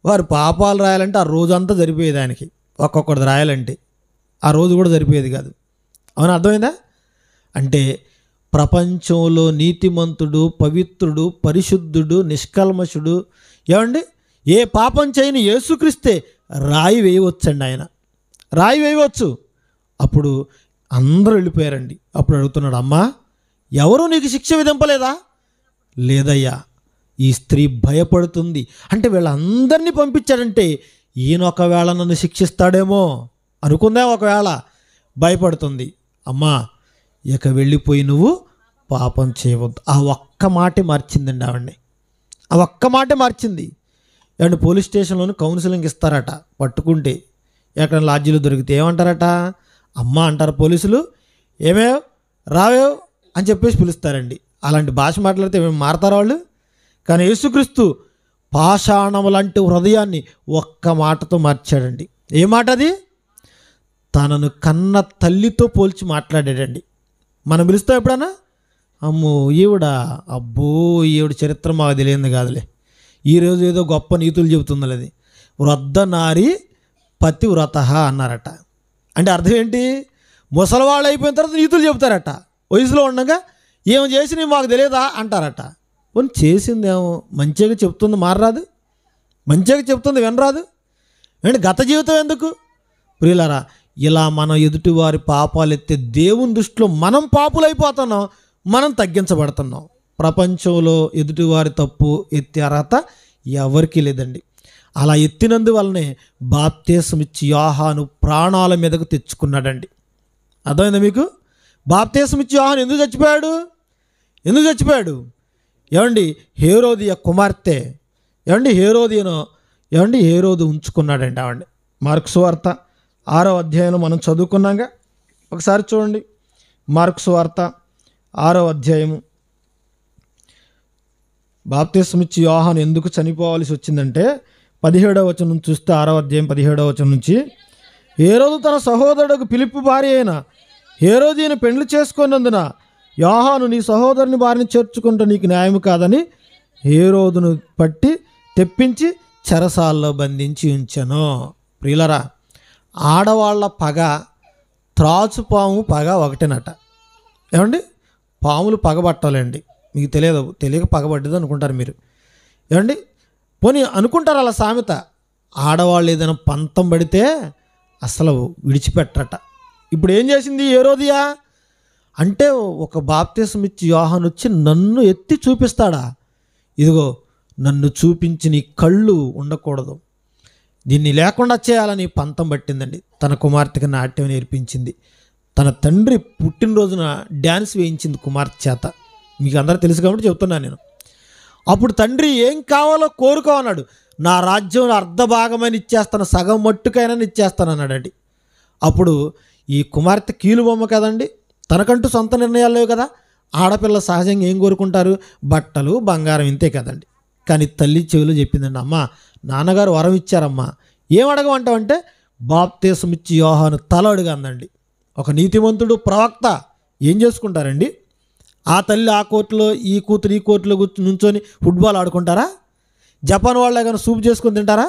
వారి పాపాలు రాయాలంటే ఆ రోజంతా సరిపోయేది ఆయనకి. ఒక్కొక్కటి రాయాలంటే ఆ రోజు కూడా సరిపోయేది కాదు. అవునా? అర్థమైందా? అంటే ప్రపంచంలో నీతిమంతుడు, పవిత్రుడు, పరిశుద్ధుడు, నిష్కల్మషుడు, ఏమండి ఏ పాపం చేయని యేసుక్రీస్తే రాయి వేయవచ్చండి. ఆయన రాయి వేయవచ్చు. అప్పుడు అందరూ వెళ్ళిపోయారండి. అప్పుడు అడుగుతున్నాడు, అమ్మా ఎవరు నీకు శిక్ష విధింపలేదా? లేదయ్యా. ఈ స్త్రీ భయపడుతుంది. అంటే వీళ్ళందరినీ పంపించాడంటే ఈయన ఒకవేళ నన్ను శిక్షిస్తాడేమో అనుకుందా. ఒకవేళ భయపడుతుంది. అమ్మా ఇక వెళ్ళిపోయి నువ్వు పాపం చేయవద్దు. ఆ ఒక్క మాటే మార్చిందండి ఆవిడ్ని. ఆ ఒక్క మాటే మార్చింది. ఏమంటే పోలీస్ స్టేషన్లోని కౌన్సిలింగ్ ఇస్తారట. పట్టుకుంటే ఎక్కడ లాడ్జీలు దొరికితే ఏమంటారట? అమ్మ అంటారు పోలీసులు. ఏమేవ్ రావేవ్ అని చెప్పేసి పిలుస్తారండి. అలాంటి భాష మాట్లాడితే ఏమేమి మారతారు వాళ్ళు. కానీ యేసుక్రీస్తు పాషాణం లాంటి హృదయాన్ని ఒక్క మాటతో మార్చాడండి. ఏ మాట అది? తనను కన్న తల్లితో పోల్చి మాట్లాడాడండి. మనం పిలుస్తాం ఎప్పుడన్నా, అమ్మో ఈవిడ చరిత్ర మాకు తెలియదు కాదులే, ఈరోజు ఏదో గొప్ప నీతులు చెబుతుంది. అది వృద్ధ నారి పతివ్రత అన్నారట. అంటే అర్థం ఏంటి? ముసలివాళ్ళు అయిపోయిన తర్వాత నీతులు చెబుతారట. వయసులో ఉండగా ఏం చేసి మాకు తెలియదా అంటారట. పోనీ చేసిందేమో మంచిగా చెప్తుంది, మారరాదు. మంచిగా చెప్తుంది, వినరాదు. ఏంటి గత జీవితం ఎందుకు? ప్రియులారా, ఇలా మనం ఎదుటివారి పాపాలు ఎత్తే దేవుని దృష్టిలో మనం పాపులైపోతున్నాం, మనం తగ్గించబడుతున్నాం. ప్రపంచంలో ఎదుటివారి తప్పు ఎత్తే అర్హత ఎవరికీ లేదండి. అలా ఎత్తినందువల్లనే బాప్తీసమిచ్చి యోహాను ప్రాణాల మీదకు తెచ్చుకున్నాడండి. అర్థమైందా మీకు? బాప్తీసమిచ్చి యోహాను ఎందుకు చచ్చిపోయాడు? ఏమండి హేరోదియ కుమార్తె, హేరోదు ఉంచుకున్నాడండి ఆవిడ. మార్కు సువార్త 6వ అధ్యాయంలో మనం చదువుకున్నాగా. ఒకసారి చూడండి. మార్కు సువార్త 6వ అధ్యాయము. బాప్తిస్మమిచ్చి యోహాను ఎందుకు చనిపోవాల్సి వచ్చిందంటే 17వ వచనం చూస్తే 6వ అధ్యాయం 17వ వచనం నుంచి, హేరోదు తన సహోదరుడు ఫిలిప్పు భార్య అయిన హేరోదియను పెండ్లి చేసుకున్నందున యోహాను నీ సహోదరుని భార్యని చేర్చుకుంటూ నీకు న్యాయం కాదని హేరోదును పట్టి తెప్పించి చెరసాల్లో బంధించి ఉంచెను. ప్రియులరా, ఆడవాళ్ళ పగ త్రాచుపాము పగ ఒకటేనట. ఏమండి, పాములు పగబట్టాలండి. మీకు తెలియక పగబడ్డది అనుకుంటారు మీరు. ఏమండి, పోనీ అనుకుంటారు అలా సామెత. ఆడవాళ్ళు ఏదైనా పంతం పడితే అసలు విడిచిపెట్టరట. ఇప్పుడు ఏం చేసింది హేరోదియా అంటే, ఒక బాప్తిస్మమిచ్చి యోహాను వచ్చి నన్ను ఎత్తి చూపిస్తాడా, ఇదిగో నన్ను చూపించి నీ కళ్ళు ఉండకూడదు, దీన్ని లేకుండా చేయాలని పంతం పట్టిందండి. తన కుమార్తెకి నాట్యం నేర్పించింది. తన తండ్రి పుట్టినరోజున డ్యాన్స్ వేయించింది కుమార్తె చేత. మీకు అందరూ తెలుసు కాబట్టి చెప్తున్నాను నేను. అప్పుడు తండ్రి ఏం కావాలో కోరుకో అన్నాడు. నా రాజ్యంలో అర్ధ భాగమైన ఇచ్చేస్తాను, సగం మట్టుకైనా ఇచ్చేస్తాను అన్నాడండి. అప్పుడు ఈ కుమార్తె కీలుబొమ్మ కదండి, తనకంటూ సొంత నిర్ణయాలు లేవు కదా. ఆడపిల్ల సహజంగా ఏం కోరుకుంటారు, బట్టలు బంగారం ఇంతే కదండి. కానీ తల్లి చెవులు చెప్పిందండి, అమ్మా నాన్నగారు వరం ఇచ్చారమ్మా, ఏం అడగమంటావంటే బాప్తిస్మమిచ్చి యోహాను తల అడుగు అందండి. ఒక నీతిమంతుడు ప్రవక్త ఏం చేసుకుంటారండి, ఆ తల్లి ఆ కోర్టులో, ఈ కూతురు ఈ కోర్టులో నుంచొని ఫుట్బాల్ ఆడుకుంటారా? జపాన్ వాళ్ళే కానీ సూప్ చేసుకొని తింటారా?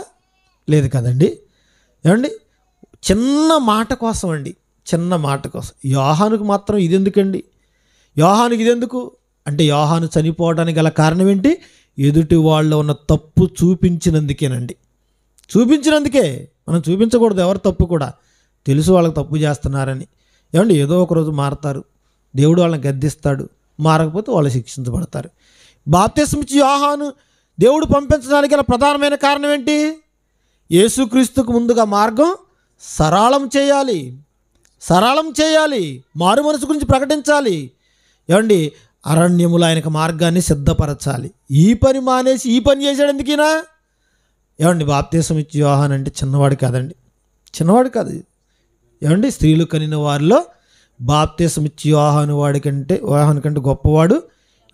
లేదు కదండి. ఏమండి, చిన్న మాట కోసం అండి, చిన్న మాట కోసం. యోహానుకు మాత్రం ఇదెందుకండి? యోహానుకి ఇదెందుకు అంటే, యోహాను చనిపోవడానికి గల కారణం ఏంటి? ఎదుటి వాళ్ళలో ఉన్న తప్పు చూపించినందుకేనండి. చూపించినందుకే. మనం చూపించకూడదు ఎవరి తప్పు కూడా. తెలుసు వాళ్ళకి తప్పు చేస్తున్నారని. ఏమండి, ఏదో ఒకరోజు మారతారు, దేవుడు వాళ్ళని గద్దిస్తాడు, మారకపోతే వాళ్ళు శిక్షించబడతారు. బాప్తిస్మమిచ్చి యోహాను దేవుడు పంపించడానికి గల ప్రధానమైన కారణం ఏంటి? యేసుక్రీస్తుకు ముందుగా మార్గం సరళం చేయాలి, సరళం చేయాలి, మారు మనసు గురించి ప్రకటించాలి. ఏమండి, అరణ్యములో ఆయనకు మార్గాన్ని సిద్ధపరచాలి. ఈ పని మానేసి ఈ పని చేశాడు ఎందుకైనా? ఏమండి, బాప్తిస్మమిచ్చి యోహాను అంటే చిన్నవాడు కాదండి, చిన్నవాడు కాదు. ఏమండి, స్త్రీలు కనిన వారిలో బాప్తిస్మమిచ్చి యోహాను కంటే గొప్పవాడు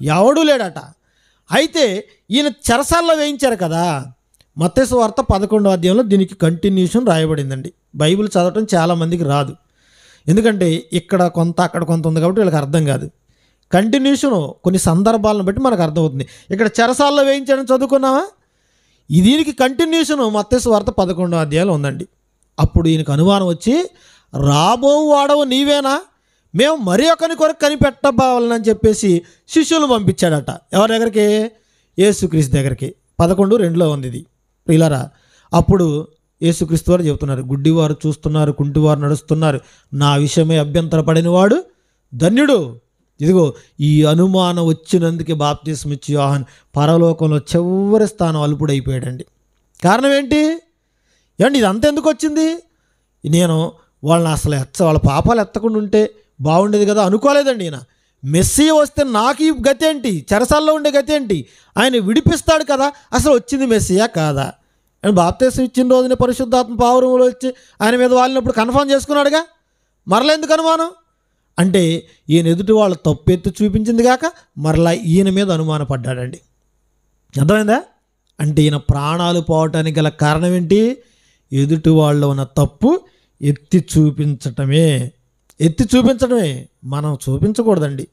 ఎవడూ లేడట. అయితే ఈయన చెరసాల్లో వేయించారు కదా. మత్తయి సువార్త 11వ అధ్యాయంలో దీనికి కంటిన్యూషన్ రాయబడిందండి. బైబిల్ చదవటం చాలామందికి రాదు, ఎందుకంటే ఇక్కడ కొంత అక్కడ కొంత ఉంది కాబట్టి వీళ్ళకి అర్థం కాదు. కంటిన్యూషను కొన్ని సందర్భాలను బట్టి మనకు అర్థమవుతుంది. ఇక్కడ చెరసాల్లో వేయించడం చదువుకున్నావా? దీనికి కంటిన్యూషను మత్తయి సువార్త 11వ అధ్యాయంలో ఉందండి. అప్పుడు ఈయనకు అనుమానం వచ్చి, రాబో వాడవు నీవేనా, మేము మరి ఒకరి కొరకు కనిపెట్టబావాలని చెప్పేసి శిష్యులు పంపించాడట. ఎవరి దగ్గరికి? యేసుక్రీస్తు దగ్గరికి. 11:2 ఉంది ఇది. ప్రియులారా, అప్పుడు యేసుక్రీస్తు వారు చెబుతున్నారు, గుడ్డివారు చూస్తున్నారు, కుంటివారు నడుస్తున్నారు, నా విషయమే అభ్యంతరపడినవాడు ధన్యుడు. ఇదిగో ఈ అనుమానం వచ్చినందుకే బాప్తిస్మమిచ్చి యోహాను పరలోకంలో చివరి స్థానం అల్పుడైపోయాడండి. కారణం ఏంటి? ఏమండి, ఇదంతా ఎందుకు వచ్చింది? నేను వాళ్ళని అసలు వాళ్ళ పాపాలు ఎత్తకుండా ఉంటే బాగుండేది కదా అనుకోలేదండి. ఈయన మెస్సీయ వస్తే నాకు ఈ గతి ఏంటి, చెరసాల్లో ఉండే గతి ఏంటి, ఆయన విడిపిస్తాడు కదా, అసలు వచ్చింది మెస్సీయా కాదా? అండ్ బాప్తిస్మం ఇచ్చిన రోజునే పరిశుద్ధాత్మ పావురంలో వచ్చి ఆయన మీద వాలినప్పుడు కన్ఫర్మ్ చేసుకున్నాడుగా. మరలా ఎందుకు అనుమానం అంటే, ఈయన ఎదుటి వాళ్ళ తప్పు ఎత్తి చూపించింది కాక మరలా ఈయన మీద అనుమానపడ్డాడండి. అర్థమైందా? అంటే ఈయన ప్రాణాలు పోవటానికి గల కారణం ఏంటి? ఎదుటి వాళ్ళు ఉన్న తప్పు ఎత్తి చూపించటమే. ఎత్తి చూపించడమే, మనం చూపించకూడదండి.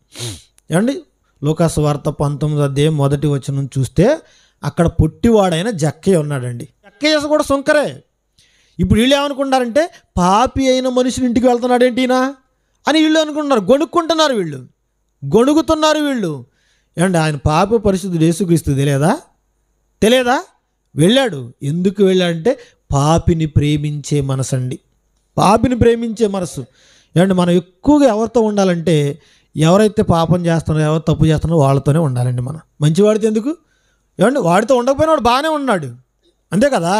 ఏమండి, లూకాసు వార్త 19వ అధ్యాయం 1వ వచనం చూస్తే అక్కడ పొట్టివాడైన జక్కయ్య ఉన్నాడండి. జక్కయ్య కూడా సుంకరే. ఇప్పుడు వీళ్ళు ఏమనుకుంటారంటే, పాపి అయిన మనుషుని ఇంటికి వెళ్తున్నాడు ఏంటినా అని వీళ్ళు అనుకుంటున్నారు. గొణుక్కుంటున్నారు, వీళ్ళు గొణుగుతున్నారు వీళ్ళు. ఏమండి, ఆయన పాప పరిశుద్ధుడు యేసుక్రీస్తు తెలియదా? వెళ్ళాడు. ఎందుకు వెళ్ళాడంటే పాపిని ప్రేమించే మనసు అండి, పాపిని ప్రేమించే మనసు. ఏమండి, మనం ఎక్కువగా ఎవరితో ఉండాలంటే, ఎవరైతే పాపం చేస్తున్నారో, ఎవరు తప్పు చేస్తున్నారో వాళ్ళతోనే ఉండాలండి. మనం మంచివాడితో ఎందుకు? ఏమండి, వాడితో ఉండకపోయినా వాడు బాగానే ఉన్నాడు, అంతే కదా.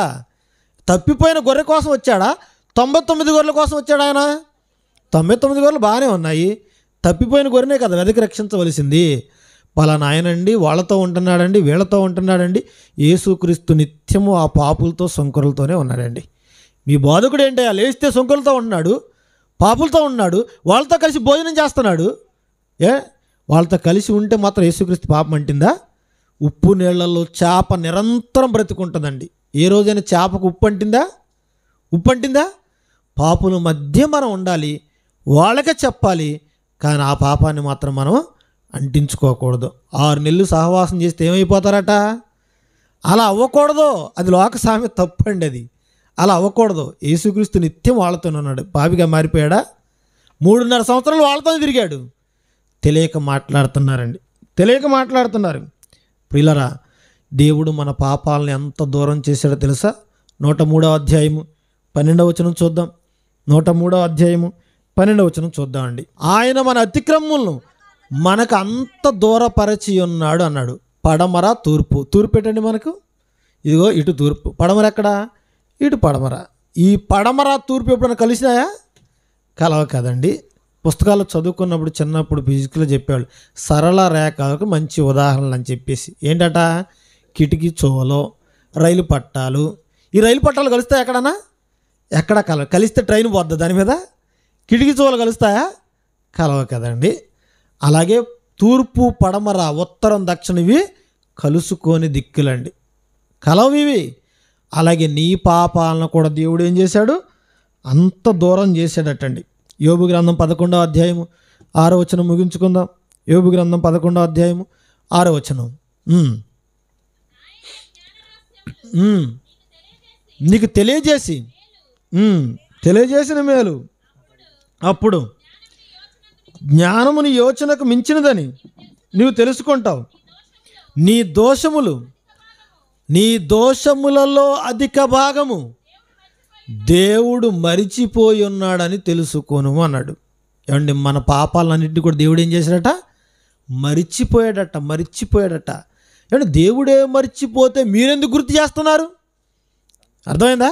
తప్పిపోయిన గొర్రె కోసం వచ్చాడా? 99 గొర్రెల కోసం వచ్చాడు ఆయన. 99 గొర్రెలు బాగానే ఉన్నాయి, తప్పిపోయిన గొర్రెనే కదా వెదకి రక్షించవలసింది. పలానా ఆయనండి వాళ్ళతో ఉంటున్నాడండి, వీళ్ళతో ఉంటున్నాడండి. యేసుక్రీస్తు నిత్యము ఆ పాపులతో సొంకరులతోనే ఉన్నాడండి. మీ బోధకుడు ఏంటయ్యా, లేస్తే సొంకరులతో ఉంటున్నాడు, పాపులతో ఉన్నాడు, వాళ్ళతో కలిసి భోజనం చేస్తున్నాడు. వాళ్ళతో కలిసి ఉంటే మాత్రం యేసుక్రీస్తు పాపం అంటిందా? ఉప్పు నీళ్ళల్లో చేప నిరంతరం బ్రతుకుంటుందండి. ఏ రోజైనా చేపకు ఉప్పు అంటిందా? ఉప్పు అంటిందా? పాపుల మధ్య మనం ఉండాలి, వాళ్ళకే చెప్పాలి, కానీ ఆ పాపాన్ని మాత్రం మనం అంటించుకోకూడదు. 6 నెలలు సహవాసం చేస్తే ఏమైపోతారట? అలా అవ్వకూడదు. అది లోక సామెత, తప్పండి అది. అలా అవ్వకూడదు. యేసుక్రీస్తు నిత్యం వాళ్ళతోనే ఉన్నాడు. పాపిగా మారిపోయాడా? 3.5 సంవత్సరాలు వాళ్ళతోనే తిరిగాడు. తెలియక మాట్లాడుతున్నారండి, తెలియక మాట్లాడుతున్నారు. ప్రియులరా, దేవుడు మన పాపాలను ఎంత దూరం చేశాడో తెలుసా? 103వ అధ్యాయము 12వ వచనం చూద్దాం. 103వ అధ్యాయము 12వ వచనం చూద్దామండి. ఆయన మన అతిక్రమములను మనకు అంత దూరపరచి ఉన్నాడు అన్నాడు. పడమర తూర్పు. తూర్పు ఏంటండి మనకు? ఇదిగో ఇటు తూర్పు. పడమర ఎక్కడ? ఇటు పడమర. ఈ పడమర తూర్పు ఎప్పుడైనా కలిసినాయా? కలవ కదండి. పుస్తకాలు చదువుకున్నప్పుడు చిన్నప్పుడు ఫిజిక్స్లో చెప్పేవాళ్ళు సరళ రేఖలకు మంచి ఉదాహరణలు అని చెప్పేసి. ఏంటట? కిటికీ చోవలో రైలు పట్టాలు. ఈ రైలు పట్టాలు కలుస్తాయి ఎక్కడన్నా? ఎక్కడ కలిస్తే ట్రైన్ పోద్దా దాని మీద? కిటికీ చోవలు కలుస్తాయా? కలవ కదండి. అలాగే తూర్పు పడమర ఉత్తరం దక్షిణ ఇవి కలుసుకొని దిక్కులండి, కలవివి. అలాగే నీ పాపాలను కూడా దేవుడు ఏం చేశాడు? అంత దూరం చేశాడటండి. యోబు గ్రంథం 11వ అధ్యాయము 6వ వచనం ముగించుకుందాం. యోబు గ్రంథం 11వ అధ్యాయము 6వ వచనం. నీకు తెలియజేసిన మేలు అప్పుడు జ్ఞానముని యోచనకు మించినదని నీవు తెలుసుకుంటావు. నీ దోషములలో అధిక భాగము దేవుడు మరిచిపోయి ఉన్నాడని తెలుసుకోను అన్నాడు. ఏమండి, మన పాపాలన్నింటినీ కూడా దేవుడు ఏం చేశాడట? మరిచిపోయాడట. ఏమంటే దేవుడే మర్చిపోతే మీరెందుకు గుర్తు చేస్తున్నారు? అర్థమైందా?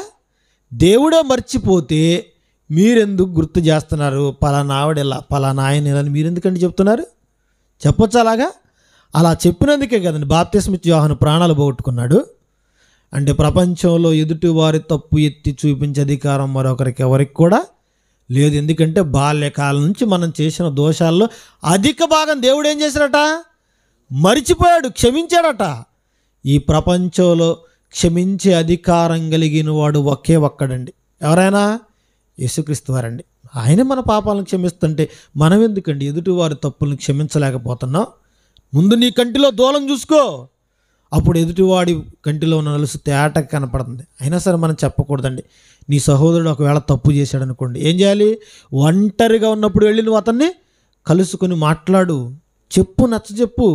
దేవుడే మర్చిపోతే మీరెందుకు గుర్తు చేస్తున్నారు? పలానా ఆవిడెలా, పలానా ఆయన ఇలా మీరెందుకంటే చెప్తున్నారు? చెప్పొచ్చు అలాగా. అలా చెప్పినందుకే కదండి బాప్తిస్మిచ్చి యోహాను ప్రాణాలు పోగొట్టుకున్నాడు. అంటే ప్రపంచంలో ఎదుటి వారి తప్పు ఎత్తి చూపించే అధికారం మరొకరికి ఎవరికి కూడా లేదు. ఎందుకంటే బాల్యకాలం నుంచి మనం చేసిన దోషాల్లో అధిక భాగం దేవుడు ఏం చేశాడట? మరిచిపోయాడు, క్షమించాడట. ఈ ప్రపంచంలో క్షమించే అధికారం కలిగిన వాడు ఒకే ఒక్కడండి. ఎవరైనా? యేసుక్రీస్తు వారండి. ఆయనే మన పాపాలను క్షమిస్తుంటే మనం ఎందుకండి ఎదుటి వారి తప్పులను క్షమించలేకపోతున్నాం? ముందు నీ కంటిలో దూలం చూసుకో, అప్పుడు ఎదుటివాడి కంటిలో ఉన్న నలుసు తేటగా కనపడుతుంది. అయినా సరే మనం చెప్పకూడదండి. నీ సహోదరుడు ఒకవేళ తప్పు చేశాడు అనుకోండి, ఏం చేయాలి? ఒంటరిగా ఉన్నప్పుడు వెళ్ళి నువ్వు అతన్ని కలుసుకొని మాట్లాడు, నచ్చచెప్పు.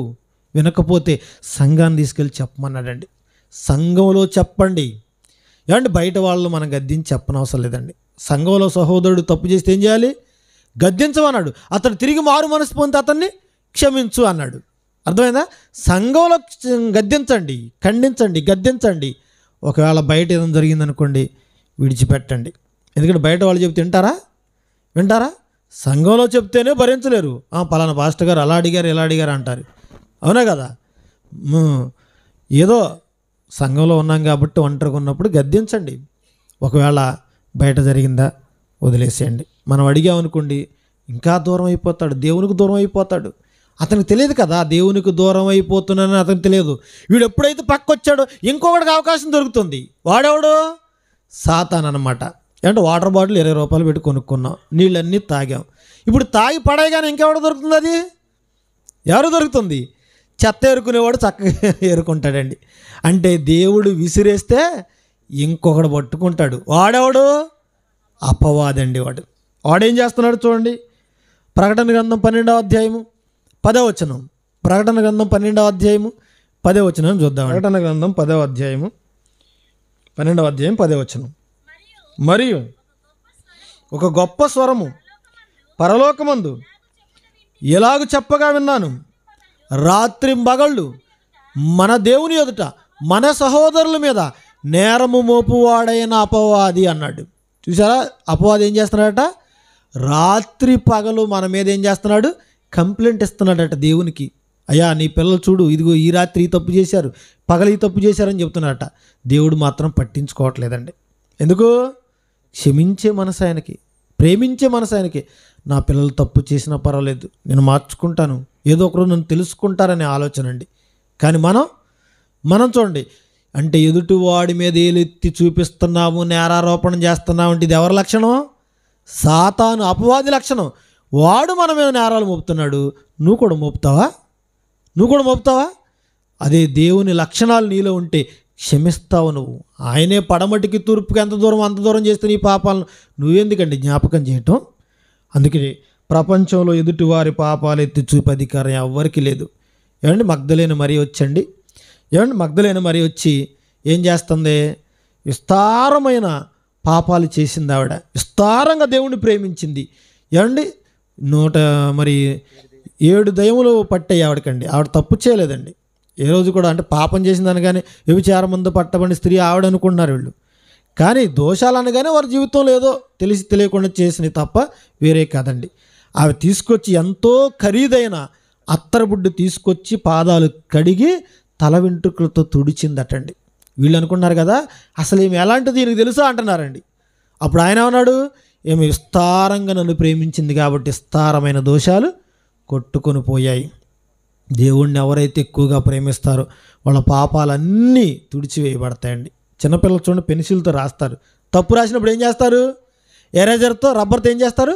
వినకపోతే సంఘాన్ని తీసుకెళ్ళి చెప్పమన్నాడండి. సంఘంలో చెప్పండి. ఏమంటే బయట వాళ్ళు మనం గద్దించి చెప్పనవసరం లేదండి. సంఘంలో సహోదరుడు తప్పు చేస్తే ఏం చేయాలి? గద్దించమన్నాడు. అతడు తిరిగి మారు మనసు పొంది అతన్ని క్షమించు అన్నాడు. అర్థమైందా? సంఘంలో గద్దించండి, ఖండించండి, గద్దించండి. ఒకవేళ బయట ఏదైనా జరిగిందనుకోండి, విడిచిపెట్టండి. ఎందుకంటే బయట వాళ్ళు చెప్తే వింటారా? సంఘంలో చెప్తేనే భరించలేరు. పలానా పాస్టర్ గారు అలా అడిగారు, ఇలా అడిగారు అంటారు. అవునా కదా? ఏదో సంఘంలో ఉన్నాం కాబట్టి ఒంటరిగా ఉన్నప్పుడు గద్దించండి. ఒకవేళ బయట జరిగిందా వదిలేసేయండి. మనం అడిగామనుకోండి, ఇంకా దూరం అయిపోతాడు, దేవునికి దూరం అయిపోతాడు. అతనికి తెలియదు కదా దేవునికి దూరం అయిపోతున్నానని అతనికి తెలియదు. వీడు ఎప్పుడైతే పక్కొచ్చాడో ఇంకొకటికి అవకాశం దొరుకుతుంది. వాడెవడు? సాతాన్ అనమాట. అంటే వాటర్ బాటిల్ 20 రూపాయలు పెట్టి కొనుక్కున్నాం, నీళ్ళన్నీ తాగాం. ఇప్పుడు తాగి పడేయగానే ఇంకెవడ దొరుకుతుంది? అది ఎవరు దొరుకుతుంది? చెత్త ఏరుకునేవాడు చక్కగా ఏరుకుంటాడండి. అంటే దేవుడు విసిరేస్తే ఇంకొకడు పట్టుకుంటాడు. వాడెవడు? అపవాదండి. వాడేం చేస్తున్నాడు చూడండి. ప్రకటన గ్రంథం 12వ అధ్యాయము 10వ వచనం. ప్రకటన గ్రంథం 12వ అధ్యాయము 10వ వచనం చూద్దాం. ప్రకటన గ్రంథం 10వ అధ్యాయము 12వ అధ్యాయం 10వ వచనం. మరియు ఒక గొప్ప స్వరము పరలోకమందు ఎలాగూ చెప్పగా విన్నాను, రాత్రింబగళ్ళు మన దేవుని ఎదుట మన సహోదరుల మీద నేరము మోపువాడైన అపవాది అన్నాడు. చూసారా? అపవాది ఏం చేస్తున్నాడట? రాత్రి పగలు మన మీద ఏం చేస్తున్నాడు? కంప్లైంట్ ఇస్తున్నాడట దేవునికి. అయ్యా నీ పిల్లలు చూడు, ఇదిగో ఈ రాత్రి ఈ తప్పు చేశారు, పగలు ఈ తప్పు చేశారని చెప్తున్నాడట. దేవుడు మాత్రం పట్టించుకోవట్లేదండి. ఎందుకు? క్షమించే మనసు ఆయనకి, ప్రేమించే మనసు ఆయనకి. నా పిల్లలు తప్పు చేసినా పర్వాలేదు, నేను మార్చుకుంటాను, ఏదో ఒకరు నన్ను తెలుసుకుంటారనే ఆలోచన అండి. కానీ మనం చూడండి, అంటే ఎదుటివాడి మీద ఏలెత్తి చూపిస్తున్నాము, నేరారోపణ చేస్తున్నాము అంటే ఇది ఎవరి లక్షణం? సాతాను, అపవాది లక్షణం. వాడు మన మీద నేరాలు మోపుతున్నాడు, నువ్వు కూడా మోపుతావా? అదే దేవుని లక్షణాలు నీలో ఉంటే క్షమిస్తావు నువ్వు. ఆయనే పడమటికి తూర్పుకి ఎంత దూరం అంత దూరం చేస్తే నీ పాపాలను నువ్వెందుకండి జ్ఞాపకం చేయటం? అందుకే ప్రపంచంలో ఎదుటివారి పాపాలు ఎత్తి చూపే అధికారం ఎవరికి లేదు. ఏమండి, మగ్దలేని మరీ వచ్చండి. మగ్దలేని మరీ వచ్చి ఏం చేస్తుంది? విస్తారమైన పాపాలు చేసింది ఆవిడ. విస్తారంగా దేవుణ్ణి ప్రేమించింది. ఏమండి, 7 దయ్యములు పట్టాయి ఆవిడకండి. ఆవిడ తప్పు చేయలేదండి ఏ రోజు కూడా. అంటే పాపం చేసిందని కానీ వ్యభిచారం ముందు పట్టబడిన స్త్రీ ఆవిడ అనుకుంటున్నారు వీళ్ళు. కానీ దోషాలు అనగానే వారి జీవితంలో ఏదో తెలిసి తెలియకుండా చేసినవి తప్ప వేరే కాదండి. ఆమె తీసుకొచ్చి ఎంతో ఖరీదైన అత్తరబుడ్డు తీసుకొచ్చి పాదాలు కడిగి తల వెంట్రుకలతో తుడిచిందటండి. వీళ్ళు అనుకున్నారు కదా అసలు ఏమి ఎలాంటిది దీనికి తెలుసా అంటున్నారండి. అప్పుడు ఆయన అన్నాడు, ఏమి విస్తారంగా నన్ను ప్రేమించింది కాబట్టి విస్తారమైన దోషాలు కొట్టుకొని పోయాయి. దేవుణ్ణి ఎవరైతే ఎక్కువగా ప్రేమిస్తారో వాళ్ళ పాపాలన్నీ తుడిచివేయబడతాయండి. చిన్నపిల్లలు చూడండి, పెన్సిల్తో రాస్తారు. తప్పు రాసినప్పుడు ఏం చేస్తారు? ఎరేజర్తో, రబ్బర్తో ఏం చేస్తారు?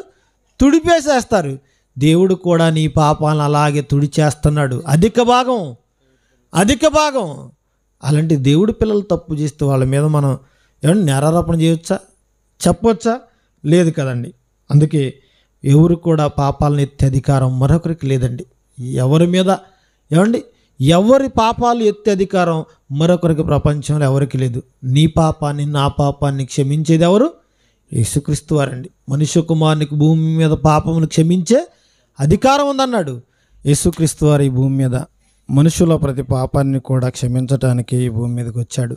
తుడిపేసేస్తారు. దేవుడు కూడా నీ పాపాలను అలాగే తుడిచేస్తున్నాడు. అధిక భాగం. అలాంటి దేవుడు పిల్లలు తప్పు చేస్తే వాళ్ళ మీద మనం ఏమన్నా నేరారోపణ చేయవచ్చా? చెప్పవచ్చా? లేదు కదండి. అందుకే ఎవరు కూడా పాపాలను ఎత్తే అధికారం మరొకరికి లేదండి. ఎవరి పాపాలు ఎత్తే అధికారం మరొకరికి ప్రపంచంలో ఎవరికి లేదు. నీ పాపాన్ని, నా పాపాన్ని క్షమించేది ఎవరు? యేసుక్రీస్తు వారండి. మనుష్య కుమారునికి భూమి మీద పాపమును క్షమించే అధికారం ఉందన్నాడు యేసుక్రీస్తు వారు. ఈ భూమి మీద మనుషుల ప్రతి పాపాన్ని కూడా క్షమించటానికి ఈ భూమి మీదకి వచ్చాడు.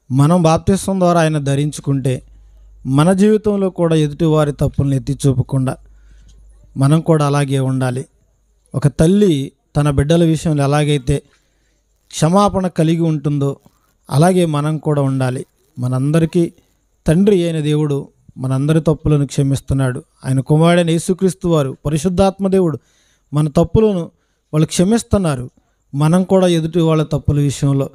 మనం బాప్తిస్వం ద్వారా ఆయన ధరించుకుంటే మన జీవితంలో కూడా ఎదుటివారి తప్పులను ఎత్తి చూపకుండా మనం కూడా అలాగే ఉండాలి. ఒక తల్లి తన బిడ్డల విషయంలో ఎలాగైతే క్షమాపణ కలిగి ఉంటుందో అలాగే మనం కూడా ఉండాలి. మనందరికీ తండ్రి అయిన దేవుడు మనందరి తప్పులను క్షమిస్తున్నాడు. ఆయన కుమారుడైన యేసుక్రీస్తు వారు పరిశుద్ధాత్మ దేవుడు మన తప్పులను వాళ్ళు క్షమిస్తున్నారు. మనం కూడా ఎదుటి వాళ్ళ తప్పుల విషయంలో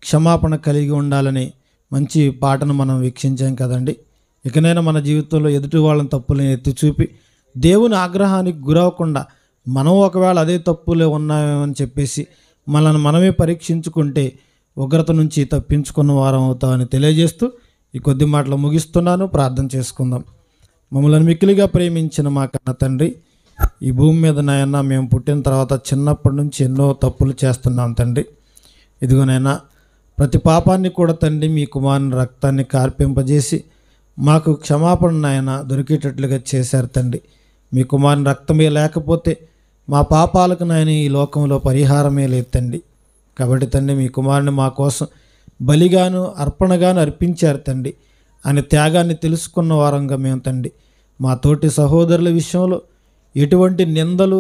క్షమాపణ కలిగి ఉండాలని మంచి పాటను మనం వీక్షించాం కదండి. ఇకనైనా మన జీవితంలో ఎదుటి వాళ్ళని తప్పులను ఎత్తి చూపి దేవుని ఆగ్రహానికి గురవకుండా మనం ఒకవేళ అదే తప్పులే ఉన్నామని చెప్పేసి మనల్ని మనమే పరీక్షించుకుంటే ఉగ్రత నుంచి తప్పించుకున్న వారం అవుతామని తెలియజేస్తూ ఈ కొద్ది మాటలు ముగిస్తున్నాను. ప్రార్థన చేసుకుందాం. మమ్మల్ని మిక్కిలిగా ప్రేమించిన మా కన్న తండ్రి, ఈ భూమి మీద నాయన మేము పుట్టిన తర్వాత చిన్నప్పటి నుంచి ఎన్నో తప్పులు చేస్తున్నాం తండ్రి. ఇదిగోనైనా ప్రతి పాపాన్ని కూడా తండ్రి మీ కుమారుని రక్తాన్ని కార్పింపజేసి మాకు క్షమాపణ నాయన దొరికేటట్లుగా చేశారు తండ్రి. మీ కుమారుని రక్తమే లేకపోతే మా పాపాలకు నాయన ఈ లోకంలో పరిహారమే లేదు తండ్రి. కాబట్టి తండ్రి మీ కుమారుని మా కోసం బలిగాను అర్పణగాను అర్పించారు తండ్రి. ఆయన త్యాగాన్ని తెలుసుకున్న వారంగా మేము తండ్రి మా తోటి సహోదరుల విషయంలో ఎటువంటి నిందలు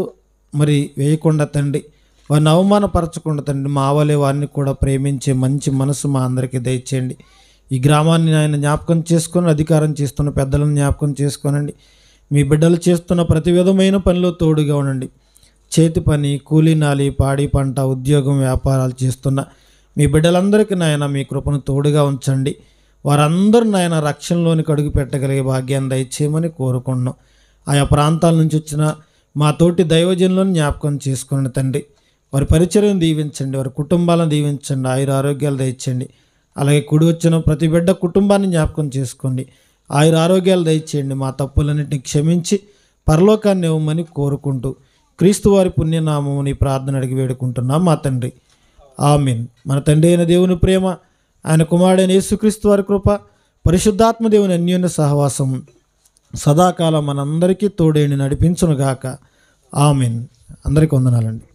వేయకుండా తండ్రి, వారిని అవమానపరచకుండా తండ్రి, మా వలె వారిని కూడా ప్రేమించే మంచి మనసు మా అందరికీ దయచేయండి. ఈ గ్రామాన్ని ఆయన జ్ఞాపకం చేసుకొని అధికారం చేస్తున్న పెద్దలను జ్ఞాపకం చేసుకోనండి. మీ బిడ్డలు చేస్తున్న ప్రతి విధమైన పనిలో తోడుగా ఉండండి. చేతి పని, కూలీ నాలి, పాడి పంట, ఉద్యోగం, వ్యాపారాలు చేస్తున్న మీ బిడ్డలందరికీ నాయన మీ కృపను తోడుగా ఉంచండి. వారందరూ నాయన రక్షణలోనికి అడుగు పెట్టగలిగే భాగ్యాన్ని దయచేయమని కోరుకుంటున్నాం. ఆయా ప్రాంతాల నుంచి వచ్చిన మా తోటి దైవజనులను జ్ఞాపకం చేసుకుని తండ్రి, వారి పరిచర్యను దీవించండి, వారి కుటుంబాలను దీవించండి, ఆయుర ఆరోగ్యాలు దయచేయండి. అలాగే కూడి వచ్చిన ప్రతి బిడ్డ కుటుంబాన్ని జ్ఞాపకం చేసుకోండి, ఆయుర ఆరోగ్యాలు దయచేయండి. మా తప్పులన్నింటినీ క్షమించి పరలోకాన్ని ఇవ్వమని కోరుకుంటూ క్రీస్తు వారి పుణ్యనామముని ప్రార్థన అడిగి వేడుకుంటున్నాం మా తండ్రి, ఆమీన్. మన తండ్రి అయిన దేవుని ప్రేమ, ఆయన కుమారుడైన యేసుక్రీస్తు వారి కృప, పరిశుద్ధాత్మ దేవుని అన్యోన్య సహవాసం సదాకాలం మనందరికీ తోడేని నడిపించునుగాక. ఆమీన్. అందరికీ వందనాలండి.